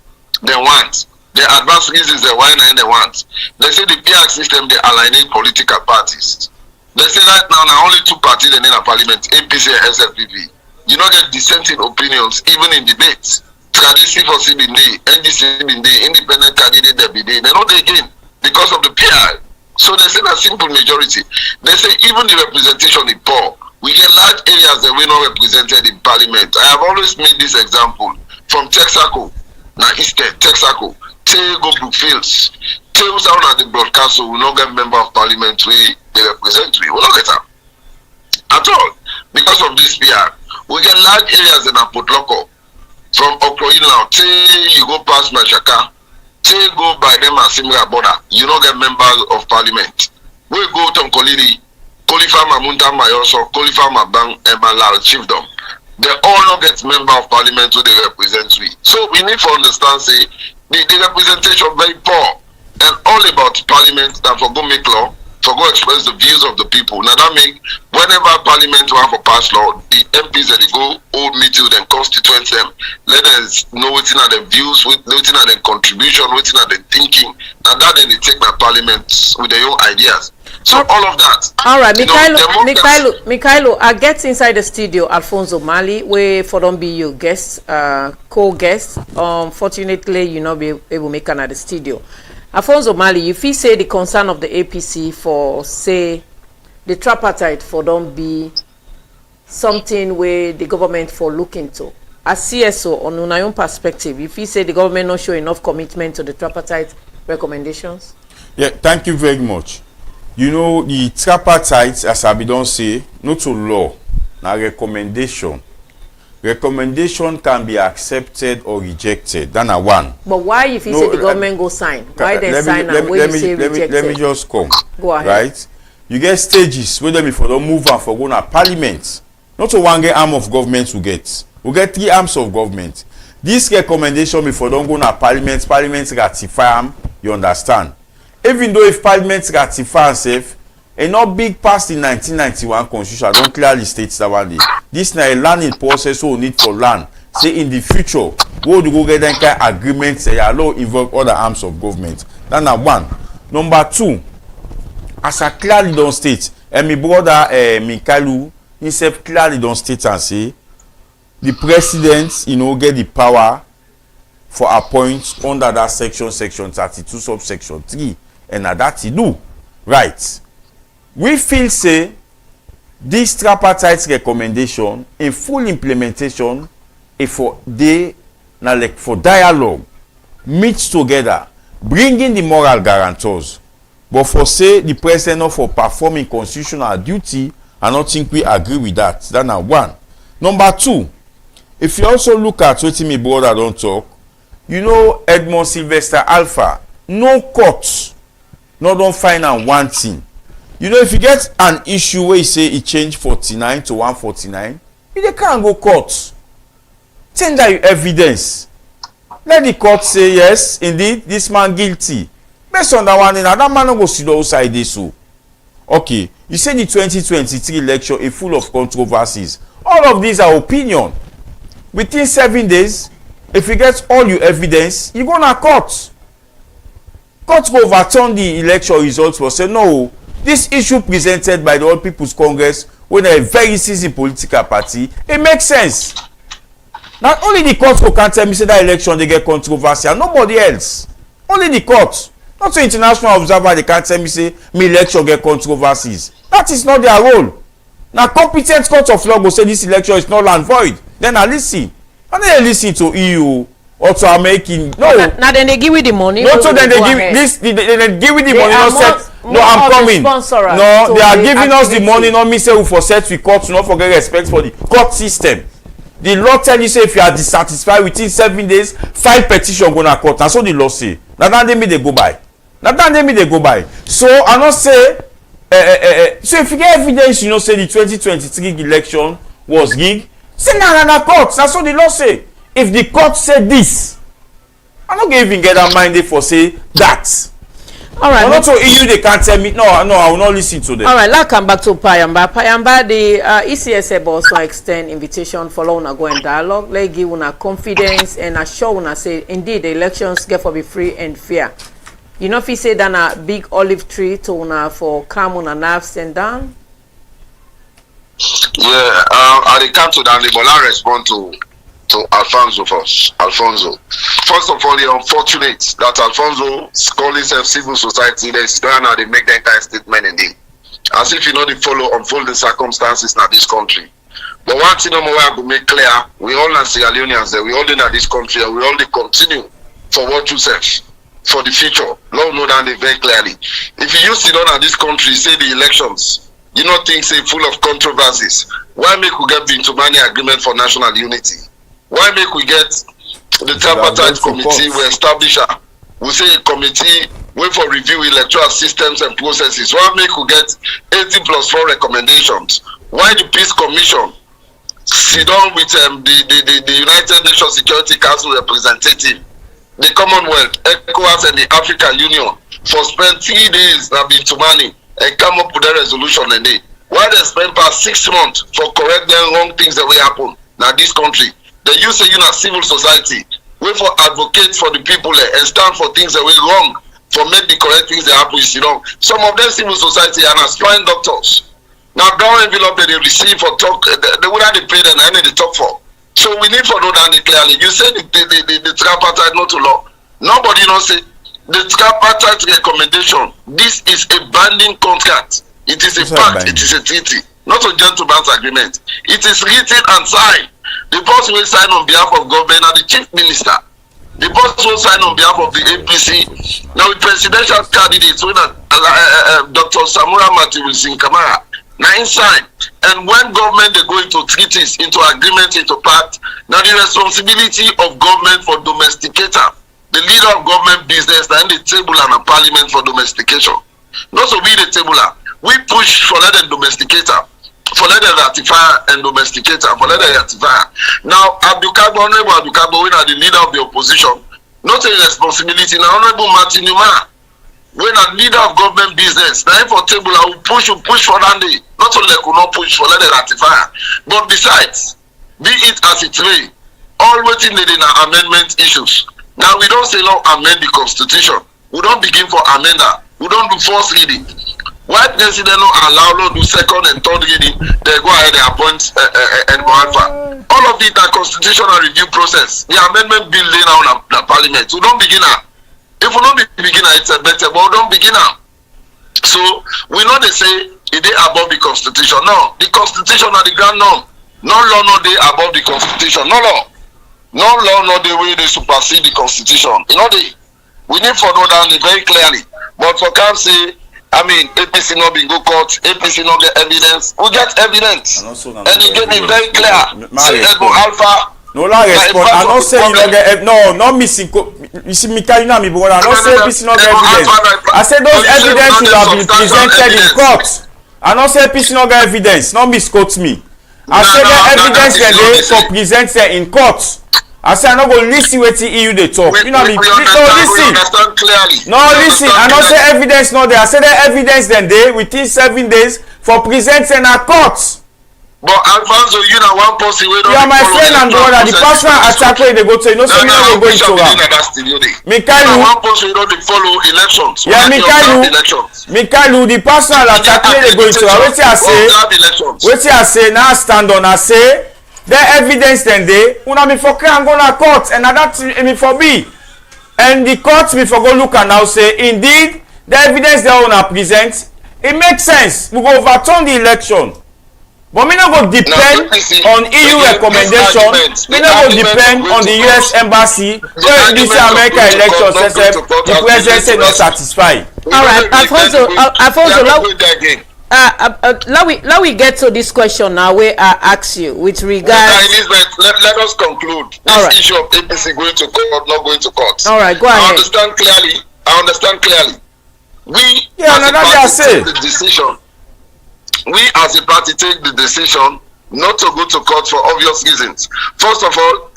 they want. The advanced reasons they want and they want. They say the PR system they alienate political parties. They say right now only 2 parties in a parliament, APC and SLPP. You don't get dissenting opinions even in debates. Tradition for CBD, NDC CBD, independent candidate they be there. They know they again because of the PR. So they say a simple majority. They say even the representation is poor. We get large areas that we're not represented in parliament. I have always made this example from Texaco, now Eastern Texaco. Go Brookfields. Tell us how the broadcast so we not get member of parliament we they represent we will not get them. At all. Because of this PR. We get large areas in Apotloco. From Okroinla, till you go past Mashaka, till go by them and Simra border, you don't get members of parliament. We go to Kolili, Kolifam Munta Mayoso, Khalifa Mabang, and Malal Chiefdom. They all not get member of parliament who they represent we. So we need to understand, say, the representation very poor and all about parliament that for go make law, for go express the views of the people. Now that make whenever parliament want for pass law, the MPs that they go hold meeting with them, constituent them, let us know what's in their views, what's in their contribution, what's in their thinking. Now that then they take my parliament with their own ideas. So all of that. All right, Mikhailo, I get inside the studio Alfonso Mali, where for don't be you guest, co-guest. Unfortunately, you not be able to make another studio. Alfonso Mali, if he say the concern of the APC for say the tripartite for don't be something where the government for look into. As CSO on your own perspective, if he say the government not show enough commitment to the tripartite recommendations. Yeah, thank you very much. You know, the tripartite, as I don't say, not to law, now recommendation. Recommendation can be accepted or rejected. That's one. But why, if you say the government go sign? Why they sign and when you say rejected? Let me just come. Go ahead. Right? You get stages where them if you don't move on for going to parliament. Not to one get arm of government we get. We get 3 arms of government. This recommendation before don't go to parliament ratify them, you understand? Even though if parliament ratify itself, a not big past the 1991 constitution, I don't clearly state that one day. This is a learning process we need for land. Say in the future, we will go get that kind of agreement say allow involve other arms of government. That's one. Number 2, as I clearly don't state, and my brother Mikhailo himself clearly don't state and say the president, you know, get the power for appoint under that section 32 subsection 3, and that he do right. We feel say this tripartite recommendation in full implementation if for they now like for dialogue meet together bringing the moral guarantors, but for say the president not for performing constitutional duty, I don't think we agree with that. That's now one. Number 2, if you also look at what my brother don't talk, you know Edmond Sylvester Alpha, no court, no don't find out one thing. You know, if you get an issue where you say it changed 49 to 149, you can't go court. Tender you evidence. Let the court say yes, indeed, this man guilty. Based on that one, that man no go sit outside this. So, okay, you say the 2023 election is full of controversies. All of these are opinion. Within 7 days, if you get all your evidence, you go to court. Court go overturn the election results for say no. This issue presented by the All People's Congress, when a very seasoned political party, it makes sense. Not only the court who can tell me say that election they get controversial, nobody else. Only the court. Not the international observer they can't tell me say me election get controversies. That is not their role. Now competent court of law go say this election is null and void. Then I listen. And then listen to EU or to American. No. Now then they give you the money. No, so then they give this. They give you the money. Not set. No, I'm coming. No, they are giving us the money. Not me say we for set we court. Not forget respect for the court system. The law tell you say if you are dissatisfied within 7 days, file petition go na court. That's what the law say. Now that they me they go by. Now that they me they go by. So I not say. So if you get evidence, you know, say the 2023 election was rigged. Say na court. That's what the law say. If the court say this, I'm not gonna even get that minded for say that. All right. Not so EU they can't tell me. No, I will not listen to them. All right, let's come back to Payamba. Payamba, the ECSL also extend invitation for una go and dialogue. Let's give una confidence and assure una say indeed the elections get for be free and fair. You know if you say that a big olive tree to una for calm una nerves and down. Yeah, I come to that, but I respond to Alfonso first. Alfonso. First of all, you're unfortunate that Alfonso calling himself civil society, they make that kind of statement indeed. As if you know they follow unfold the circumstances in this country. But one thing I want to make clear, we all are Sierra Leoneans there, we all in this country, and we all continue for what you said. For the future. Lord know that very clearly. If you sit down in this country, say the elections, you know things say full of controversies. Why make we get into many agreement for national unity? Why make we get the tripartite committee we establish? We say a committee wait for review electoral systems and processes. Why make we get 80+4 recommendations? Why the Peace Commission sit down with the United Nations Security Council representative, the Commonwealth, ECOWAS, and the African Union for spend 3 days na been to money and come up with a resolution and day. Why they spend past 6 months for correct them wrong things that will happen now this country? They use say you know civil society, wait for advocate for the people and stand for things that were wrong, for make the correct things that happen, you know. Some of them civil society and aspiring doctors. Now brown envelope that they receive for talk, they would have paid and any they talk for. So we need for know that clearly. You say the tripartite not to law. Nobody don't say the tripartite recommendation. This is a binding contract. It is a pact. It is a treaty, not a gentleman's agreement. It is written and signed. The person will sign on behalf of government and the chief minister. The person will sign on behalf of the APC. Now the presidential candidates, Dr. Samura Mati will sing Kamara. Now inside, and when government they go into treaties, into agreements, into pact, now the responsibility of government for domesticator, the leader of government business, and the table and a parliament for domestication. Not so we the tabler. We push for let them domesticator, for let them ratify and domesticator, for let them ratify. Now Honorable Abdukabo, we are the leader of the opposition. Not a responsibility. Now Honorable Martin Numa, when a leader of government business, now for table I will push for that day. Not only could not push for let them ratify, but besides, be it as it may, all waiting in amendment issues. Now we don't say no amend the constitution. We don't begin for amender. We don't do first reading. Why president no allow no do second and third reading? They go ahead and appoint and alpha. All of it are constitutional review process. The amendment bill lay now in the parliament. We don't begin now. If we don't begin now, it's a better, but we don't begin now. So we know they say it is above the constitution. No, the constitution are the grand norm. No law no day above the constitution. No law. No law no the way they supersede the constitution. You know we need to know that very clearly. But for can't say, I mean, APC not being go court, APC not get evidence. We get evidence. And you get it very clear. Say Edmond Alpha. No la respond. I don't say you don't get no, not missing. You see me carrying me, brother. I don't say APC not get evidence. I said those evidence should have been presented in court. I don't say APC not get evidence. Not misquote me. I said the evidence that they for presented in court. I say I not go listen wetin EU dey talk. You know me. No listen. No listen. I not say evidence not there. I say the evidence then dey within 7 days for presenting a court. But Alfonso, you know one person wey don. You are my friend and brother. The personal attack wey dey go to, you know say me no go into am. Mikailu. One person wey don dey follow elections. Yeah, Mikailu, the personal attack wey dey go into am. Wetin I say now stand on. I say. The evidence then dey una me for clear and go na court and na that me for be and the court me for go look and now say indeed the evidence they una present it makes sense we go overturn the election but me no go depend on EU recommendation me no go depend on the US embassy wey this American election say the president say not satisfied. All right, Alfonso, let we get to this question now where I ask you with regards. Elizabeth, let us conclude this issue of APC going to court, not going to court. All right, go ahead. I understand clearly. We as a party take the decision. We as a party take the decision not to go to court for obvious reasons. First of all,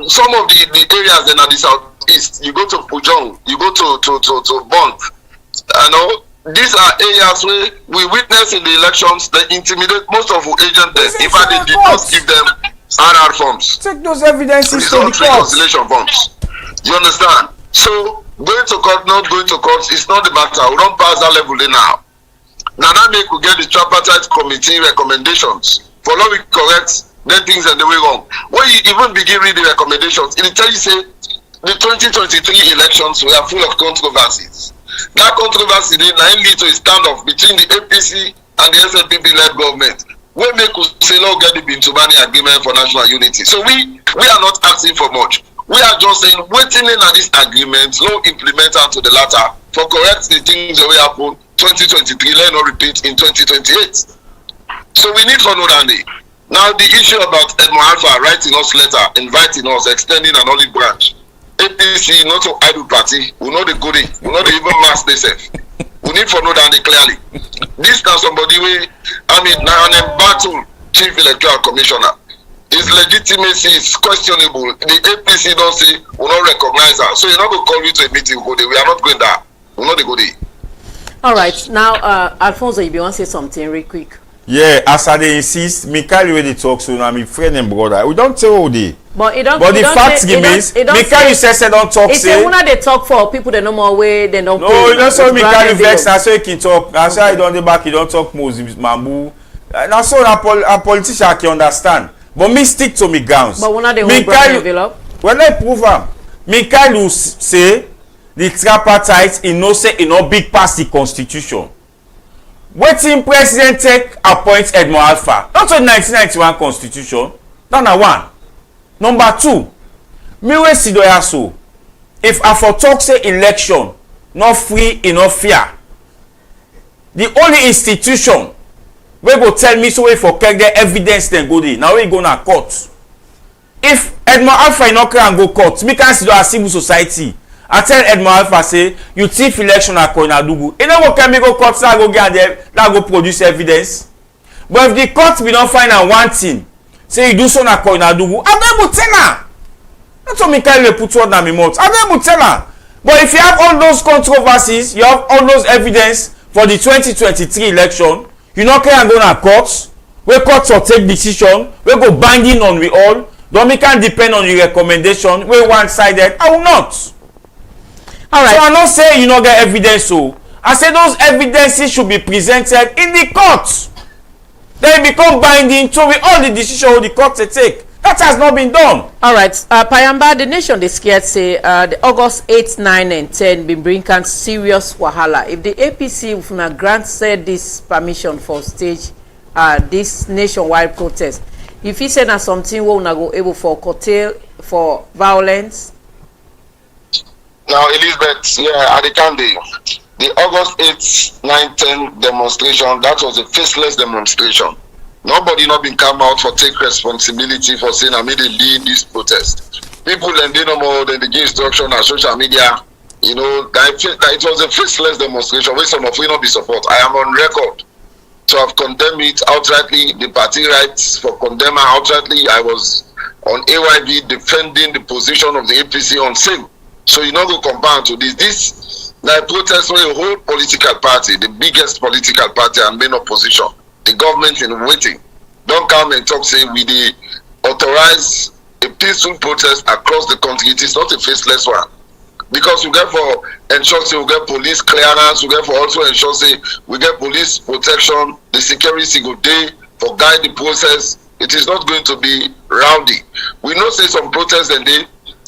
some of the areas in the southeast, you go to Pujong, you go to Bond, you know. These are areas where we witness in the elections they intimidate most of our agents there. In fact, they did not give them RR forms. Take those evidences to the court. Reconciliation forms. You understand? So going to court, not going to court, it's not the matter. We don't pass that level there now. Now that make we get the tripartite committee recommendations. For law we correct, then things are the way wrong. When you even begin reading the recommendations, it will tell you say the 2023 elections were full of controversies. That controversy did not lead to a standoff between the APC and the SNPP-led government. We make us say no get the Bintumani agreement for national unity. So we are not asking for much. We are just saying waiting in on this agreement, no implement to the latter for correct the things that will happen 2023, let not repeat in 2028. So we need for no day. Now the issue about Edmond Alpha writing us letter, inviting us, extending an olive branch. APC not to idle party, we know the goodie, we know the even mass they say. We need for know that they clearly. This now somebody now an battle chief electoral commissioner. His legitimacy is questionable. The APC don't say we not recognize her. So you're not going to call you to a meeting, we are not going there. We know the goodie. All right, now Alfonso, if you want to say something real quick. Yeah, as I insist, me carry wey dey talk so na me friend and brother. We don't tell all day. But the fact remains, me carry say don't talk say. It's una dey talk for people they no more way, they don't. No, you don't say me carry vex na so you can talk. Na say I don dey back, you don't talk Moses Mambu. Na so a politician can understand. But me stick to me grounds. But una dey hold brand envelope. Well, I prove am. Me carry say the tripartite e no say e no big pass the constitution. Wetin president take appoint Edmond Alpha not to 1991 constitution that na one. Number two, me wey sidoya so if I for talk say election not free e no fair, the only institution wey go tell me so wey for get evidence dem go dey na wey go na court. If Edmond Alpha e no clear and go court, me can sidoya civil society I tell Edmond Alpha say you thief election at Koinadugu. You know what can me go court that go get there that go produce evidence. But if the court be not find out one thing, say you do so na Koinadugu, I'm not able to tell her. That's what me carry put word na me mouth. I'm not able to tell her. But if you have all those controversies, you have all those evidence for the 2023 election, you not can go na court, where courts will take decision, we go binding on we all. Don't make can depend on your recommendation, we one-sided. I will not. All right. So I not say you not get evidence. So I say those evidences should be presented in the court. They become binding to all the decisions the court take. That has not been done. All right. Payamba, the nation they scared say the August 8, 9, and 10 been bringing serious wahala. If the APC if grant said this permission for stage this nationwide protest, if he said that something we not go able for curtail for violence. Now, Elizabeth, yeah, at the time the August 8, 9, 10 demonstration, that was a faceless demonstration. Nobody not been come out for take responsibility for saying I made a lead this protest. People and they no more than they give instruction on social media. You know, that it was a faceless demonstration where some of we not be support. I am on record to have condemned it outrightly. The party rights for condemning outrightly. I was on AYB defending the position of the APC on same. So you not go compare to this. This like protest where a whole political party, the biggest political party and main opposition, the government in waiting, don't come and talk say we dey authorize a peaceful protest across the country. It is not a faceless one. Because we get for ensure say we get police clearance, we get for also ensure say we get police protection, the security go dey for guide the process. It is not going to be rowdy. We know say some protests and they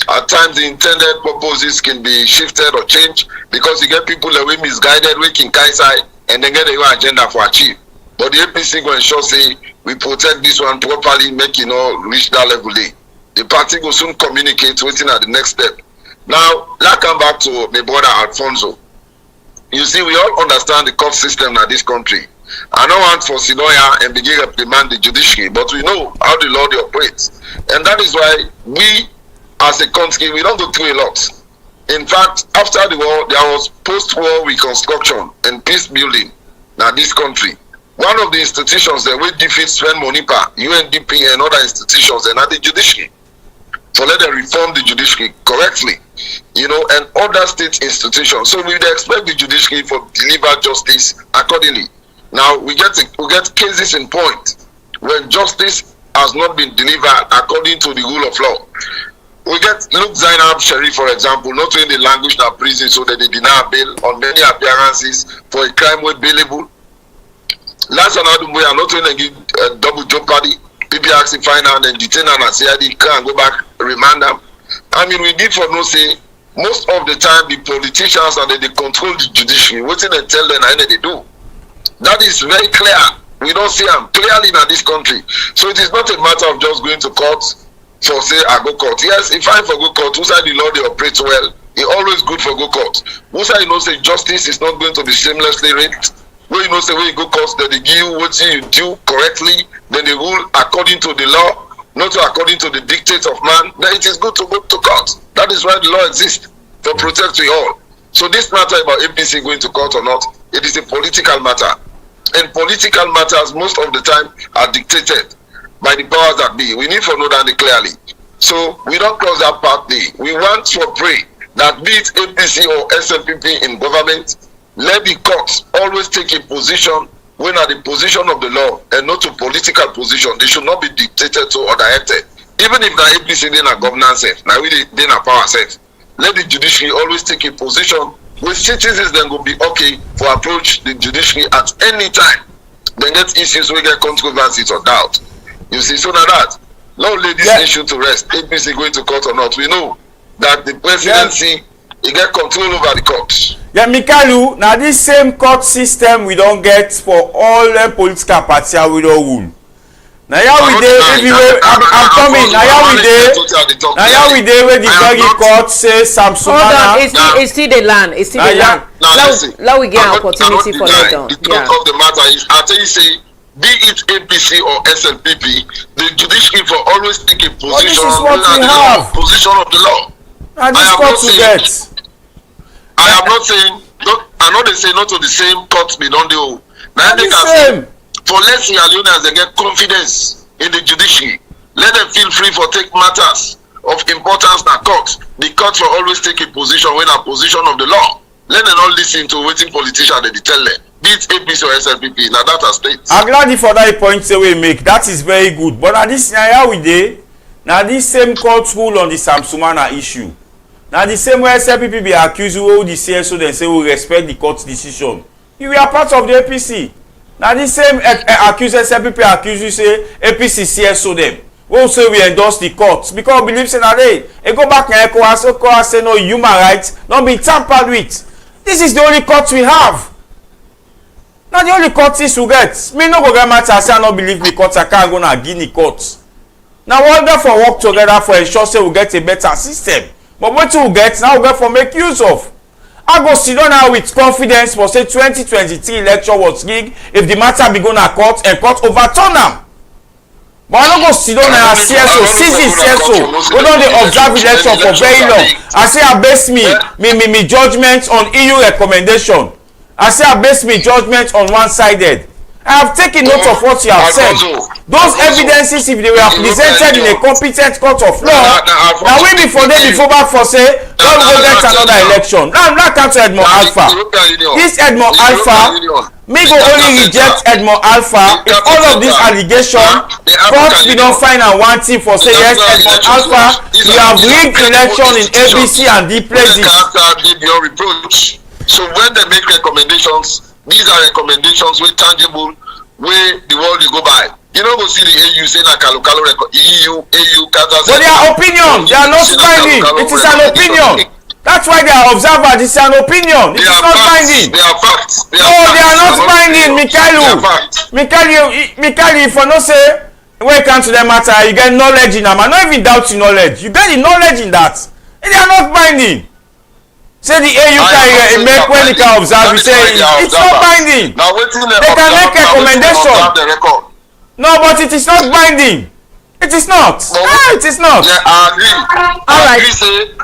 at times the intended purposes can be shifted or changed because you get people that we misguided, we can side and then get their agenda for achieve. But the APC go ensure say we protect this one properly, make reach that level. The party will soon communicate waiting at the next step. Now, let's come back to my brother Alfonso. You see, we all understand the court system in this country. I don't want for Sinoya and begin to demand the judiciary, but we know how the law operates. And that is why we as a country, we don't go through a lot. In fact, after the war, there was post-war reconstruction and peace building in this country. One of the institutions that we defeat spend money per UNDP and other institutions and the judiciary. So let them reform the judiciary correctly, and other state institutions. So we expect the judiciary to deliver justice accordingly. Now we get cases in point when justice has not been delivered according to the rule of law. We get Luke Zainab Sherif, for example, not in the language in prison so that they deny bail on many appearances for a crime with bailable. Last another way, I'm not going to give double jeopardy. People actually find out and detain and say they can go back, remand them. I mean, we need for no say most of the time the politicians and they control the judiciary. What they tell them and they do. That is very clear. We don't see them clearly in this country. So it is not a matter of just going to court. So say I go court. Yes, if I for go court, who side the law they operate well, it always good for go court. Who side say justice is not going to be seamlessly raped. Where say when you go court, that they give you what you do correctly, then they rule according to the law. not according to the dictates of man, then it is good to go to court. That is why the law exists, to protect we all. So this matter about APC going to court or not, it is a political matter. And political matters most of the time are dictated by the powers that be. We need to know that clearly. So we don't cross that pathway. We want to pray that be it APC or SLPP in government, let the courts always take a position when at the position of the law and not to political position. They should not be dictated to or directed. Even if the APC then a governance self, now we then a power self. Let the judiciary always take a position with citizens then will be okay for approach the judiciary at any time. Then get issues we get controversies or doubt. You see, so now that now lay this issue to rest. APC going to court or not, we know that the presidency he get control over the courts. Yeah, Mikaelu, now this same court system we don't get for all political parties we don't rule. Now here we dey everywhere. I'm coming. Now here we dey. Now here we dey where the very court say Samsumana. Hold on, it's still the land. It's still the land. Now we get an opportunity for that done. The truth of the matter is, I tell you say, be it APC or SLPP, the judiciary for always take a position position of the law. And this court to get. I am not saying. I know they say not to the same court we don't do. Now they can say. For let Sierra Leoneans they get confidence in the judiciary. Let them feel free for take matters of importance that court. The court will always take a position when a position of the law. Let them not listen to waiting politicians they tell them. Be it APC or SLPP. Now that state. I'm glad for that point we make. That is very good. But now this now we dey. Now this same court rule on the Samsumana issue. Now the same way SLPP be accused who the CSO then say we respect the court's decision. You are part of the APC. Now this same accuse SLPP accuse you say APC CSO them. We say we endorse the court because we believe say that they go back and Ecko say no human rights not be tampered with. This is the only court we have. Now the only court is we get. Me no go get matter say I no believe the court I can't go na Guinea court. Now we therefore work together for ensure say we get a better system. But what we get now we get for make use of. I go sit down now with confidence for say 2023 election was rigged if the matter be going to court and court overturn them. But I don't go sit down now as CSO, season CSO. We don't observe election for very long. I say I base me judgment on EU recommendation. I say I base me judgment on one-sided. I have taken note of what you have said. Those evidences, if they were presented in a competent court of law, now we before them before back for say, well, we go get another election. Now I'm not counting Edmond Alpha. This Edmond Alpha, me go only reject Edmond Alpha if all of this allegation, courts we don't find out one thing for say yes, Edmond Alpha, you have rigged election in ABC and D places. So when they make recommendations, these are recommendations wey tangible wey the world dey go by. You no go see the AU say na kalo record EU kata. But they are opinion. They are not binding. It is an opinion. That's why they are observers. It is an opinion. It is not binding. They are facts. No, they are not binding, Mikaelu. Mikaelu, if you no say when it comes to the matter, you get knowledge in them. I don't even doubt your knowledge. You get the knowledge in that. They are not binding. Say the AU can make when they can observe, you say it's not binding. They can make recommendation. No, but it is not binding. It is not. It is not. Yeah, I agree. I agree, say,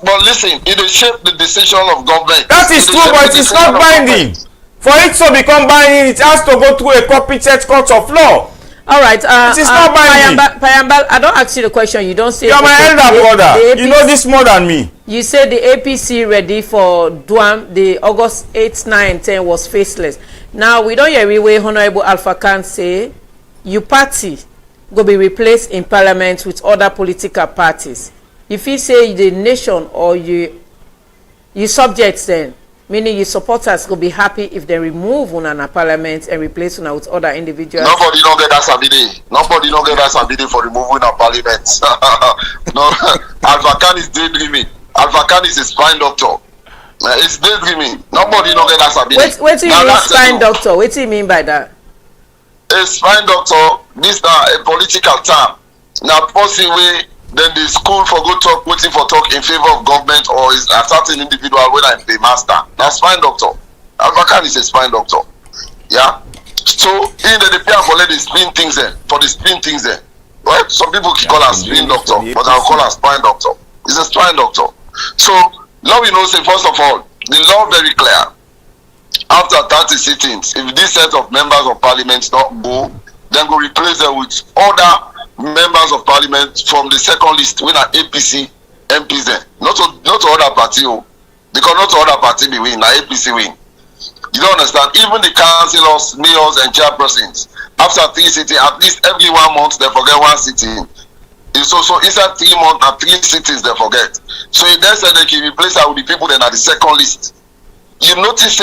but listen, it will shape the decision of government. That is true, but it is not binding. For it to become binding, it has to go through a competent court of law. All right. It is not binding. Payambal, I don't ask you the question. You don't say. You are my elder brother. You know this more than me. You said the APC ready for Duam, the August 8, 9, 10 was faceless. Now, we don't hear way Honorable Alpha Khan say, your party go be replaced in parliament with other political parties. If you say the nation or you subjects then, meaning your supporters will be happy if they remove one in a parliament and replace one with other individuals. Nobody don't get that sabide. Nobody don't get that sabide for removing a parliament. No, Alpha Khan is daydreaming. Alpha Khan is a spine doctor. It's daydreaming. Nobody don't get that sabide. What do you mean spine doctor? What do you mean by that? A spine doctor, this is a political term. Now, person way then the school for good talk, waiting for talk in favor of government or is a certain individual when I'm the master. Now, spine doctor. Alpha Khan is a spine doctor. Yeah. So in the pair for let the spin things there, for the spin things there. Well, some people call her spin doctor, but I'll call her spine doctor. He's a spine doctor. So now we know, say, first of all, the law very clear. After 30 sittings, if this set of members of parliament don't go, then go replace them with other members of parliament from the second list when an APC MPs then. Not to other party, because not to other party be win, na APC win. You don't understand? Even the councillors, mayors, and chairpersons, after 3 sittings, at least every 1 month they forget 1 sitting. So inside 3 months and 3 sittings they forget. So if they say they can replace her with the people then at the second list. You notice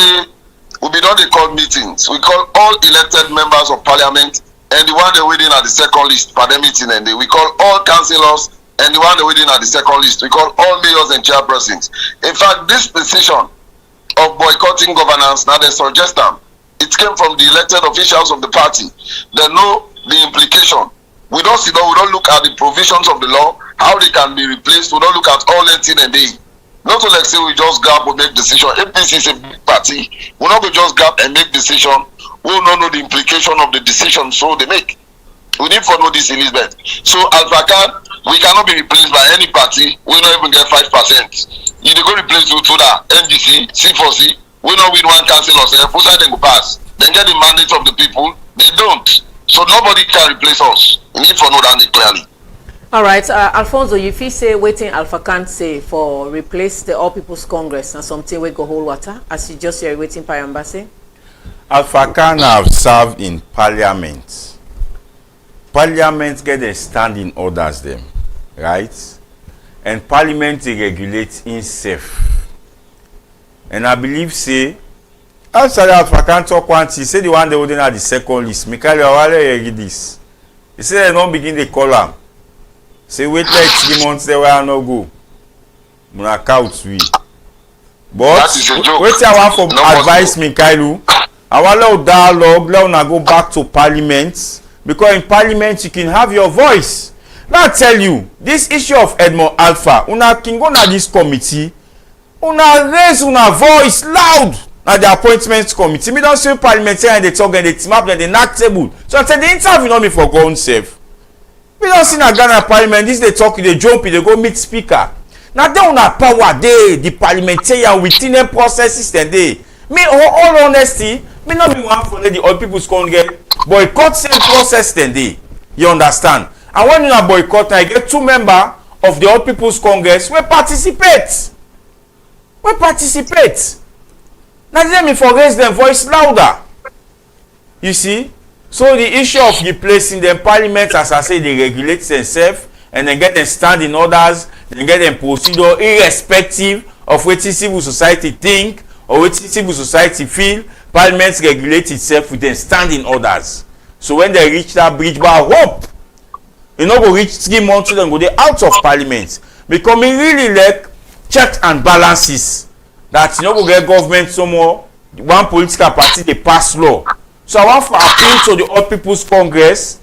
we be done they call meetings. We call all elected members of parliament and the one they waiting at the second list for the meeting, and we call all councillors and the one they waiting at the second list. We call all mayors and chairpersons. In fact, this decision of boycotting governance, now they suggest them. It came from the elected officials of the party. They know the implication. We don't look at the provisions of the law, how they can be replaced. We don't look at all 18 and day. Not to like say we just grab and make decision. APC is a big party. We're not going to just grab and make decision. We don't know the implication of the decision so they make. We need to know this, Elizabeth. So Alpha, we cannot be replaced by any party. We don't even get 5%. You go replace to that NDC, C4C. We don't win 1 councillor. Who side they go pass? Then get the mandate of the people. They don't. So nobody can replace us. We need to know that clearly. All right, Alfonso, if you say waiting Alpha can't say for replace the All People's Congress and something we go hold water, as you just hear waiting by embassy. Alpha can have served in parliament. Parliament get a standing orders them, right? And parliament regulates itself. And I believe say outside Alpha can talk one thing, say the one they holding at the second list. Mikhail Awale read this. He said they don't begin the column. Say wait like 3 months they will not go. Muna count we. But wait I want for advice Mikhail. I want to dialogue, let una go back to parliament. Because in parliament you can have your voice. Now I tell you, this issue of Edmond Alpha, una can go na this committee, una raise una voice loud at the appointments committee. Me don't say parliamentarian and they talk and they team up and they knock table. So I tell the interview not me for God's sake. We don't see na Ghana parliament, this they talk, they jump, they go meet speaker. Now they una power they, the parliamentarian within the processes and they. Me all honesty, me not be one for the All People's Congress boycott same process then they. You understand? And when you are boycott, I get 2 members of the All People's Congress we participate. We participate. Now let me for raise them voice louder. You see? So the issue of replacing them parliament, as I say, they regulate themselves and then get them standing orders, then get them procedure irrespective of what civil society think or what civil society feel. Parliament regulate itself with them standing orders. So when they reach that bridge, but I hope you know go reach 3 months, then go they out of parliament. Because we really like checks and balances that you know go get government somewhere, one political party they pass law. So I want to appeal to the All People's Congress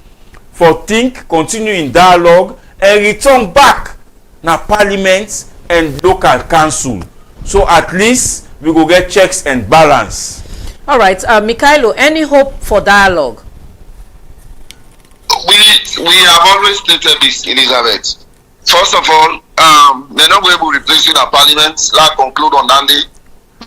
for think, continue in dialogue and return back na parliament and local council. So at least we go get checks and balance. All right, Mikhailo, any hope for dialogue? We have always stated this, Elizabeth. First of all, they're not able to replace in our parliament. Like conclude on that day.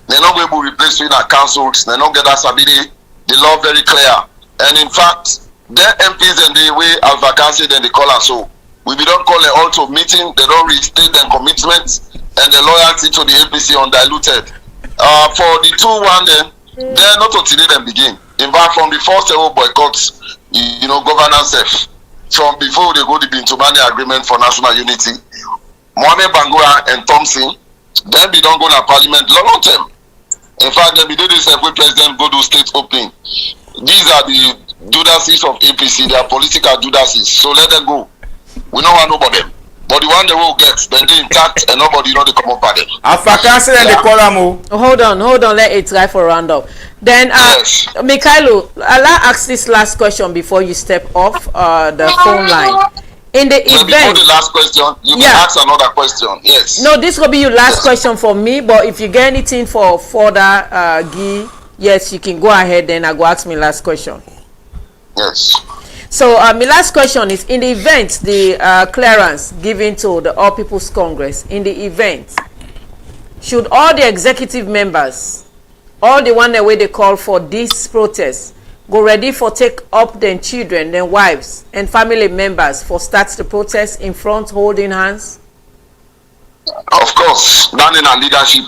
They're not able to replace in our councils. They're not get that sabide. The law very clear. And in fact, their MPs and the way Alpha Council then they call us so. We don't call it all to meeting. They don't restate their commitments and the loyalty to the APC undiluted. For the 2-1 then, they're not until they begin. In fact, from the first level boycotts, you know, governance self. From before they go to the Bintumani Agreement for National Unity, Mohamed Bangura and Thompson, then we don't go to parliament long term. In fact, then we did this every president go to state opening. These are the Judases of APC, they are political Judases. So let them go. We don't want nobody. But the one they will get, then they intact and nobody know they come up at them. Alpha Council and the column. Hold on, let it try for round up. Then Yes. Mikhailo, I'll ask this last question before you step off the phone line. In the So before event, the last question, you can ask another question. Yes. no, this will be your last question for me, but if you get anything for further Guy, yes, you can go ahead, then I go ask me last question. Yes. So my last question is, in the event, the clearance given to the All People's Congress, in the event, should all the executive members, all the one that way they call for this protest, go ready for take up their children, their wives, and family members for start the protest in front holding hands? Of course, that in our leadership,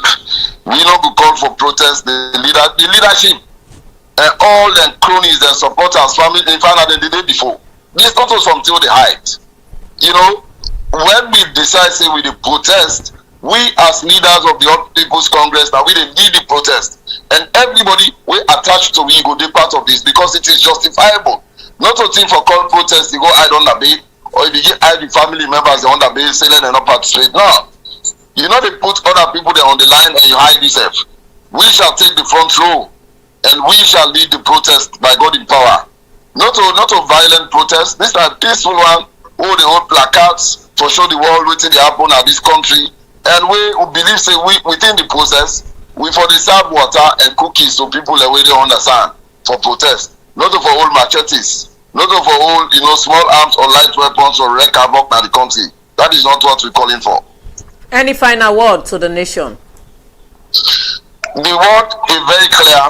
we not go call for protest. The leadership, all the cronies, the supporters, family, in fact, than the day before. This not something they hide. You know, when we decide say we the protest, we as leaders of the All People's Congress, now we need the protest, and everybody we attached to we go be part of this because it is justifiable. Not a thing for call protest, you go hide on the bail, or if you get hide the family members on the bail, saying and not participate. No. You know they put other people there on the line and you hide yourself. We shall take the front row and we shall lead the protest by God in power. Not a violent protest. This is a peaceful one. All the old placards to show the world what they happen at this country. And we believe say we within the process we for the serve water and cookies to people that way they understand for protest. Not for all machetes. Not for all small arms or light weapons or wreck havoc in the country. That is not what we're calling for. Any final word to the nation? The word is very clear.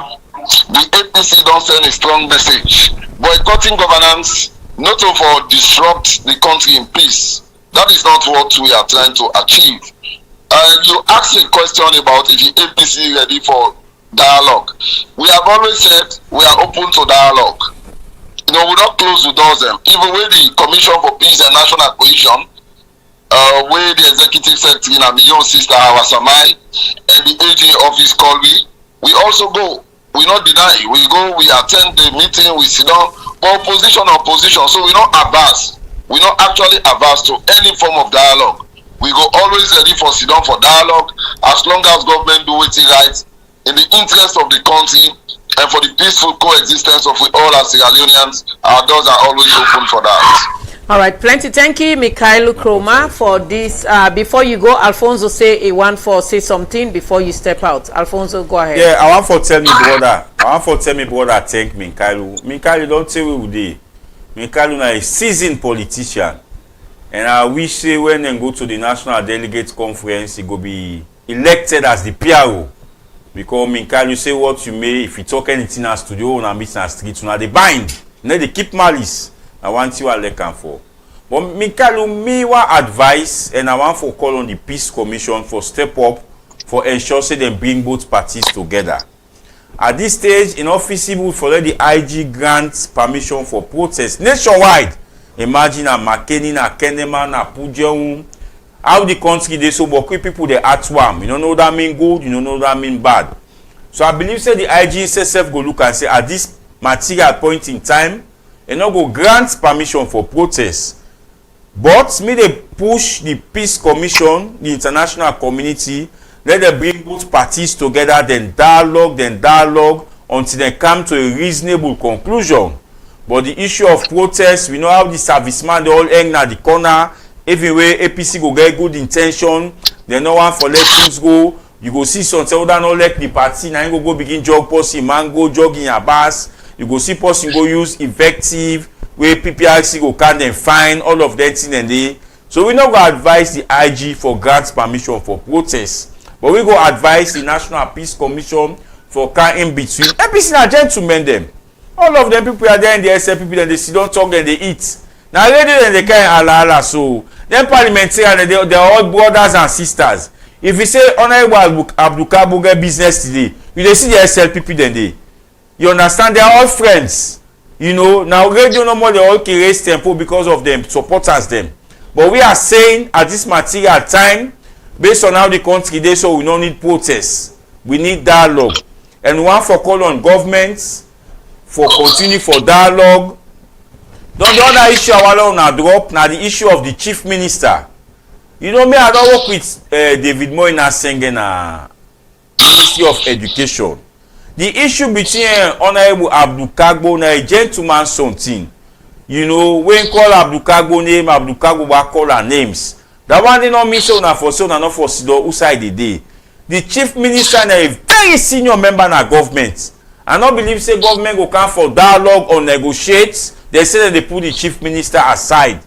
The APC don't send a strong message. Boycotting governance, not to for disrupt the country in peace. That is not what we are trying to achieve. You asked a question about if the APC ready for dialogue. We have always said we are open to dialogue. We don't close the doors them. Even with the Commission for Peace and National Cohesion, where the executive secretary and my own sister Hawasamai and the AG office call we also go. We not deny. We go, we attend the meeting, we sit down, but opposition, so we not averse. We not actually averse to any form of dialogue. We go always ready for sit down for dialogue as long as government do it right in the interest of the country and for the peaceful coexistence of we all as Sierra Leoneans. Our doors are always open for that. All right, plenty. Thank you, Mikhail Kroma, for this. Before you go, Alfonso say something before you step out. Alfonso, go ahead. Yeah, I want for tell me brother, thank Mikhail. Mikhail, don't say we would do. Mikhail is a seasoned politician. And I wish say when they go to the National Delegates Conference, he go be elected as the PRO. Because Mikhail, you say what you may, if you talk anything in a studio or meet in a street, they bind. They keep malice. I want you to look for. But Mikhail, me want advice and I want for call on the Peace Commission for step up for ensure say they bring both parties together. At this stage, it's not feasible for let the IG grant permission for protest nationwide. Imagine a McKinney, a Kenneman, a Pujeum. How the country they so but people they at warm. You don't know that mean good, you don't know that mean bad. So I believe say the IG ECSL go look and say at this material point in time, and not go grant permission for protest. But me they push the Peace Commission, the international community, let them bring both parties together, then dialogue until they come to a reasonable conclusion. But the issue of protest, we know how the servicemen they all hang at the corner. Everywhere APC go get good intention, they no want for let things go. You go see something that not let the party, now you go begin jog posse, man go jogging your bus. You go see person go use effective where PPRC go can then find all of that thing and they. So we not go advise the IG for grant permission for protest, but we go advise the National Peace Commission for can in between. APC are gentlemen them. All of them people are there in the SL people and they sit down talk and they eat. Now later then they can ala so them parliamentarians they are all brothers and sisters. If you say Honorable Abdulkabu get business today, you dey see the SL people then they. You understand? They are all friends. You know, now radio no more they all can raise tempo because of them supporters them. But we are saying at this material time, based on how the country is, so we don't need protests. We need dialogue. And we want for call on governments for continue for dialogue. Don't the other issue I want to drop now the issue of the chief minister. You know me, I don't work with David Moina Sengen Ministry of Education. The issue between Honorable Abdulkagbo and a gentleman something. You know, when call Abdulkagbo name, Abdulkagbo will call her names. That one they not mean so na for so na not for Sido outside the day. The chief minister na a very senior member in our government. I not believe say government go come for dialogue or negotiate they say that they put the chief minister aside.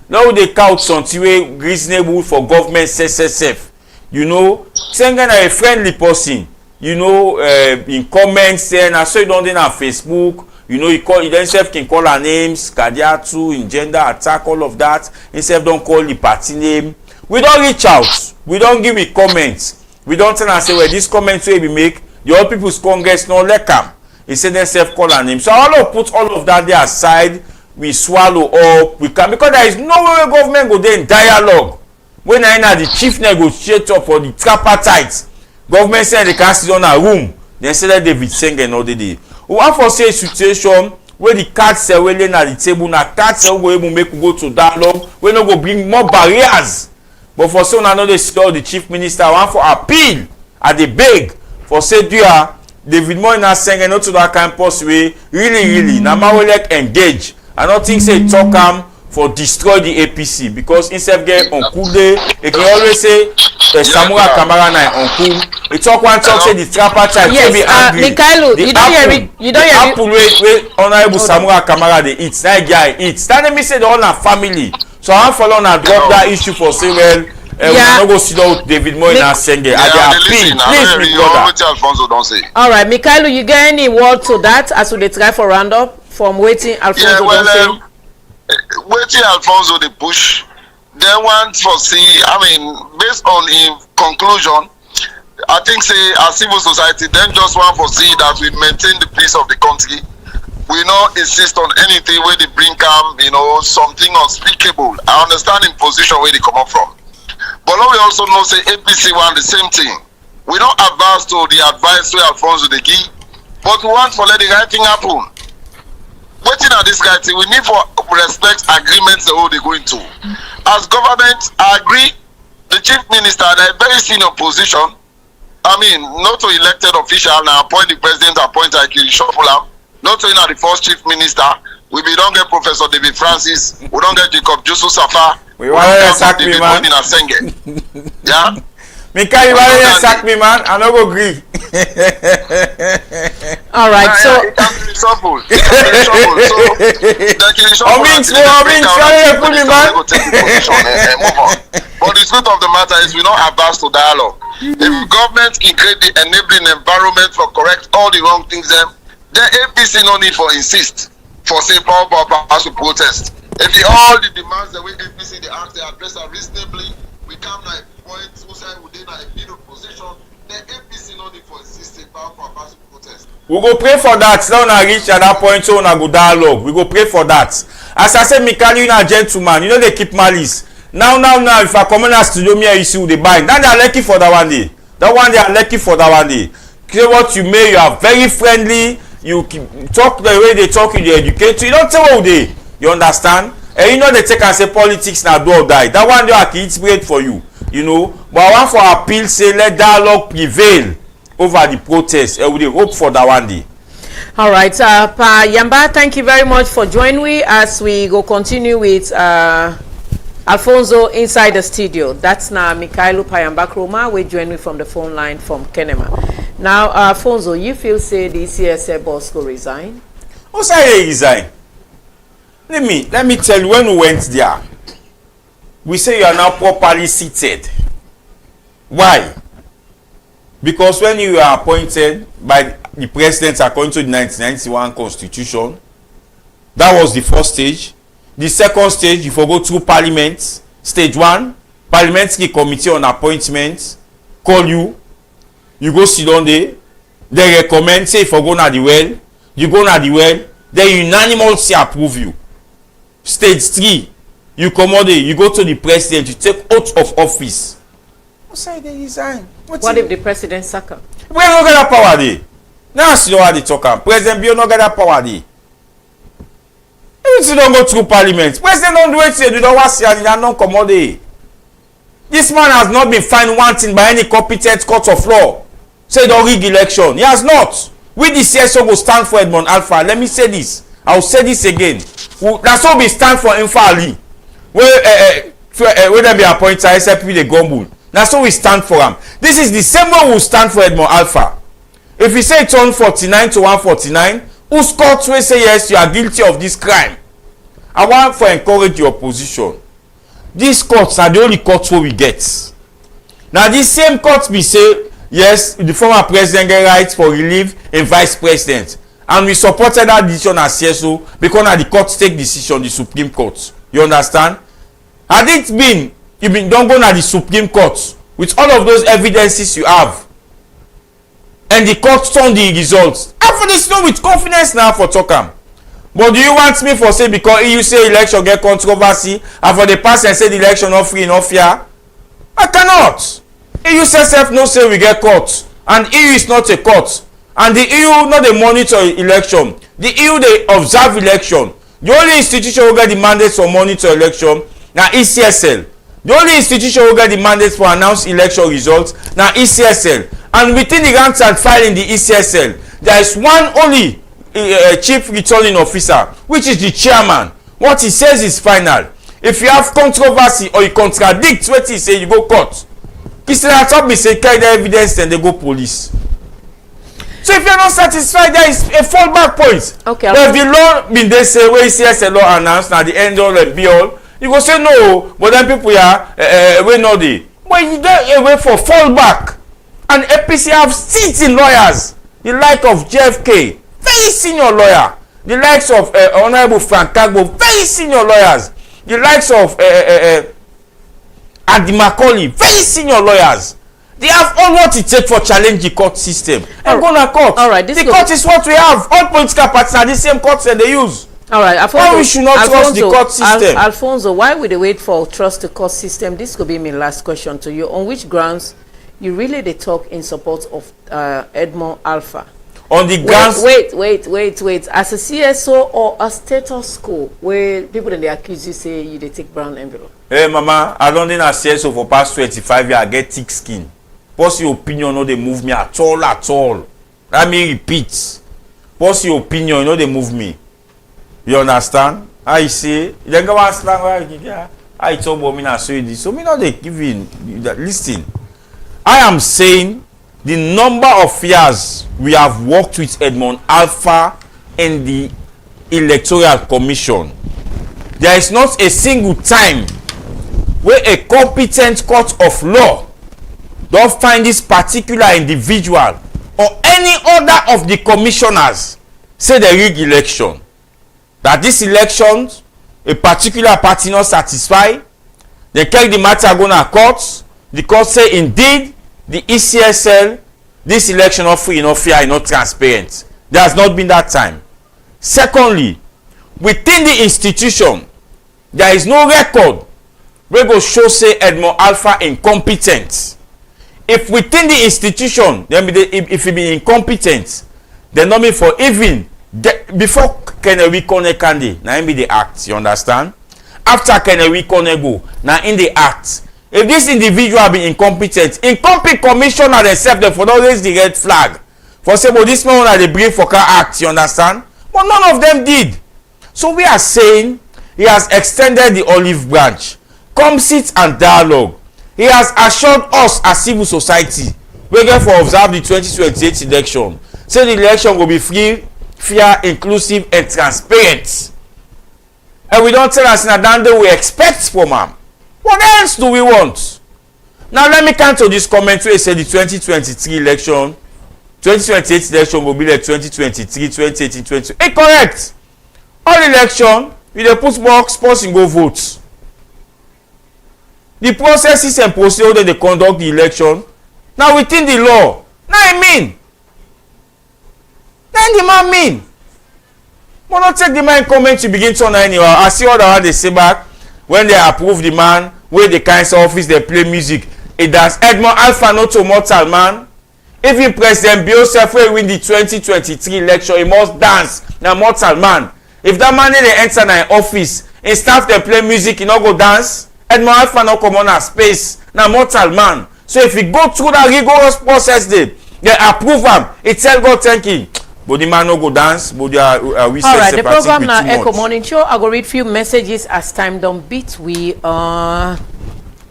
Now they count something way reasonable for government SSF. You know, saying a friendly person, you know, in comments and I saw it on Facebook. You know, he himself can call her names, Kadiatu, in gender attack, all of that. Himself don't call the party name. We don't reach out. We don't give me comments. We don't tell and say, well, this comments will be make the All People's Congress no let come. He said themselves call her name. So I will put all of that there aside. We swallow up. We can, because there is no way government go there in dialogue. When I know the chief negotiator for the tripartite, government said they can sit on a room. Then say that David Sengen all the day. We want for say a situation where the cards are well at the table. Now cards are going to make we go to dialogue. We no go bring more barriers. But for so now they see all the chief minister want for appeal at the beg for say do ya David Moyna Sengen not to that campus way really now we like engage. I don't think say talk for destroy the APC because instead of get on cool day, they can always say Samura Kamara na on cool. They talk one talk say the trapper child yes, be angry. Mikhailo, you don't hear me. You don't hear me. Apple way honorable Samura Kamara they eat. That guy eats. That me say the whole family. So I follow and drop that issue for say well. We not go sit down with David Moyna Senge. I dey appeal. Please, me brother. All right, Mikhailo, you get any word to that as we try for roundup from waiting Alfonso don't say? Waiting Alfonso the push. They want for see. I mean, based on in conclusion, I think say as civil society, then just want for see that we maintain the peace of the country. We not insist on anything where they bring you know, something unspeakable. I understand in position where they come up from. But now we also know say APC want the same thing. We don't advance to the advice where Alfonso the give, but we want for let the right thing happen. Waiting at this guy, we need for respect agreements the whole they going to. As government, I agree, the chief minister in a very senior position. I mean, not to elected official now appoint the president, appoint Akili Shopula, not to the first chief minister. We don't get Professor David Francis, we don't get Jacob Jusu Safa. We want to sack me, man. Yeah? Mikhailo, you want to sack me, man? I don't agree. All right, so it can be reshuffled. It can be reshuffled. So I mean, put me, man. Move on. But the truth of the matter is we don't advance to dialogue. If government can create the enabling environment for correct all the wrong things, then APC no need for insist for say power as to protest. If all the demands the way APC they ask they address are reasonably, we come now point who say we did a middle position, then APC no need for insisting power as to protest. We go pray for that. Now na reach at that point so na go dialogue. We go pray for that. As I said, Mikhailo, you na gentleman. You know they keep malice. Now, if I come in a studio, me and you see they buy. Now they are lucky for that one day. That one they are lucky for that one day. Say what you may, you are very friendly. You talk the way they talk, you educate. You don't tell what they. You understand? And you know they take and say politics now do or die. That one day I can inspire for you. You know. But I want for appeal say let dialogue prevail over the protest. And we hope for that one day. all right, Pa Yamba, thank you very much for joining me as we go continue with Alfonso inside the studio. That's now Mikhailo Payamba Kroma. We join me from the phone line from Kenema. Now, Alfonso, you feel say the ECSL boss will resign? Who say he resign? Let me tell you, when we went there, we say you are now properly seated. Why? Because when you are appointed by the president according to the 1991 constitution, that was the first stage. The second stage, you go through parliament. Stage 1, parliamentary committee on appointments call you. You go sit down there. They recommend, say if you go na the well, you go na the well, they unanimously approve you. Stage 3, you come out there, you go to the president, you take oath of office. What say they resign? What if the president sack him? We don't get that power there. Now see how they talk. President Bio no get that power there. You don't go through parliament. President don't do it. You don't want to see and don't come out there. This man has not been fined one thing by any competent court of law. Say don't rig election. He has not. We the CSO will stand for Edmond Alpha. Let me say this. I will say this again. That's what we stand for Infa Ali. Where they be appointed SFP the Gombull. That's what we stand for him. This is the same way we stand for Edmond Alpha. If you say it's 149 to 149, whose court will say yes, you are guilty of this crime? I want to encourage your position. These courts are the only courts we get. Now, this same court be say, yes, the former president get rights for relief and vice president. And we supported that decision as CSO because now the court take decision, the Supreme Court. You understand? Had it been, you don't go to the Supreme Court with all of those evidences you have, and the court turn the results, after this know with confidence now for talk. But do you want me for say because you say election get controversy and for the past and say the election not free, not fair? I cannot. EU self no say we get court, and EU is not a court, and the EU not dey monitor election. The EU dey observe election. The only institution who get the mandate for monitor election na ECSL. The only institution who get the mandate for announce election results na ECSL. And within the ranks and file in the ECSL, there is one only chief returning officer, which is the chairman. What he says is final. If you have controversy or you contradict what he say, you go court. Instead of top me say carry the evidence, then they go police. So if you're not satisfied, there is a fallback point. Okay. But if the law been they say where ECSL law announced now the end all and be all, you go say no, but then people are we know the. But you get away for fallback. And APC have sitting lawyers, the like of JFK, very senior lawyer, the likes of Honorable Frank Kagbo, very senior lawyers, the likes of Adi Macaulay, very senior lawyers. They have all what it takes for challenge the court system. And go to court. All right, the court is what we have. All political parties are the same courts that they use. All right, Alfonso, why we should not trust the court system? Alfonso, why would they wait for trust the court system? This could be my last question to you. On which grounds you really they talk in support of Edmond Alpha? On the grounds. Wait. As a CSO or a status quo, where people that they accuse you say you they take brown envelope. Hey, Mama, I don't think I CSO for past 25 years. I get thick skin. What's your opinion? No, they move me at all. Let me repeat. What's your opinion? No, they move me. You understand? I say, you go ask I talk about me now, so this. So me not they give in. Listen, I am saying the number of years we have worked with Edmond Alpha and the Electoral Commission, there is not a single time where a competent court of law don't find this particular individual or any other of the commissioners say they rig election. That this election, a particular party not satisfied, they carry the matter go to court. The court say indeed the ECSL, this election not free, not fair, not transparent. There has not been that time. Secondly, within the institution, there is no record where go show say Edmond Alpha incompetent. If within the institution, then if he be incompetent, then not mean for even before Kennedy Kone Kandi, now be the act. You understand? After Kennedy Kone go, now in the act. If this individual be incompetent commissioner themselves, for always the red flag. For say, but this man that they bring for car act, you understand? But none of them did. So we are saying he has extended the olive branch. Come sit and dialogue. He has assured us as civil society, we get for observe the 2028 election. Say the election will be free, fair, inclusive, and transparent. And we don't tell us in Adande we expect from him. What else do we want? Now let me come to this comment where he said the 2023 election, 2028 election will be like 2023, 2018, 20. Correct. All election, we dey put box, person go vote. The processes and procedure that they conduct the election, now within the law. Now I mean. Then the man mean. But not take the man comment to begin to anywhere. I see all the one they say back when they approve the man, where the council office they play music. It does Edmond Alpha not to mortal man. Even President Biosef will win the 2023 election, he must dance. Now mortal man. If that man they enter in office, and staff they play music, he not go dance. Edmond Alpha not come on a space. Now mortal man. So if he go through that rigorous process, they approve him. It tell God thank him. But the man no go dance. But we all right, the program now Ecko Morning Show. I go read few messages as time don't beat. We today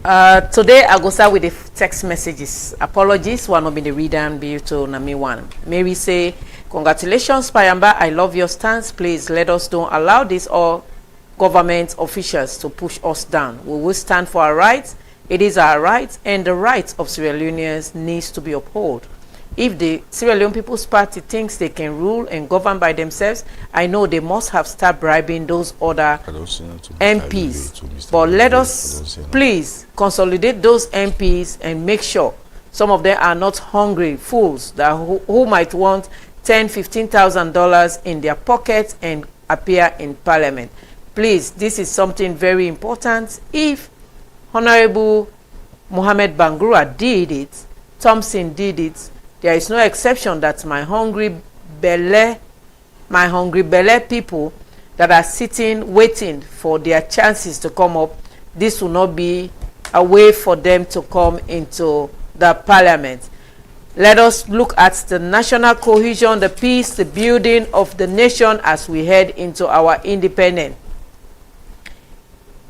I go start with the text messages. Apologies, one will be the reader and be to Nami one. Mary say, congratulations, Payamba. I love your stance. Please let us don't allow this or government officials to push us down. We will stand for our rights. It is our rights, and the rights of Sierra Leoneans needs to be upheld. If the Sierra Leone People's Party thinks they can rule and govern by themselves, I know they must have started bribing those other MPs. But let us please consolidate those MPs and make sure some of them are not hungry fools that who might want $10,000–$15,000 in their pockets and appear in Parliament. Please, this is something very important. If Honorable Mohammed Bangura did it, Thompson did it, there is no exception that my hungry belly people that are sitting waiting for their chances to come up, this will not be a way for them to come into the Parliament. Let us look at the national cohesion, the peace, the building of the nation as we head into our independence.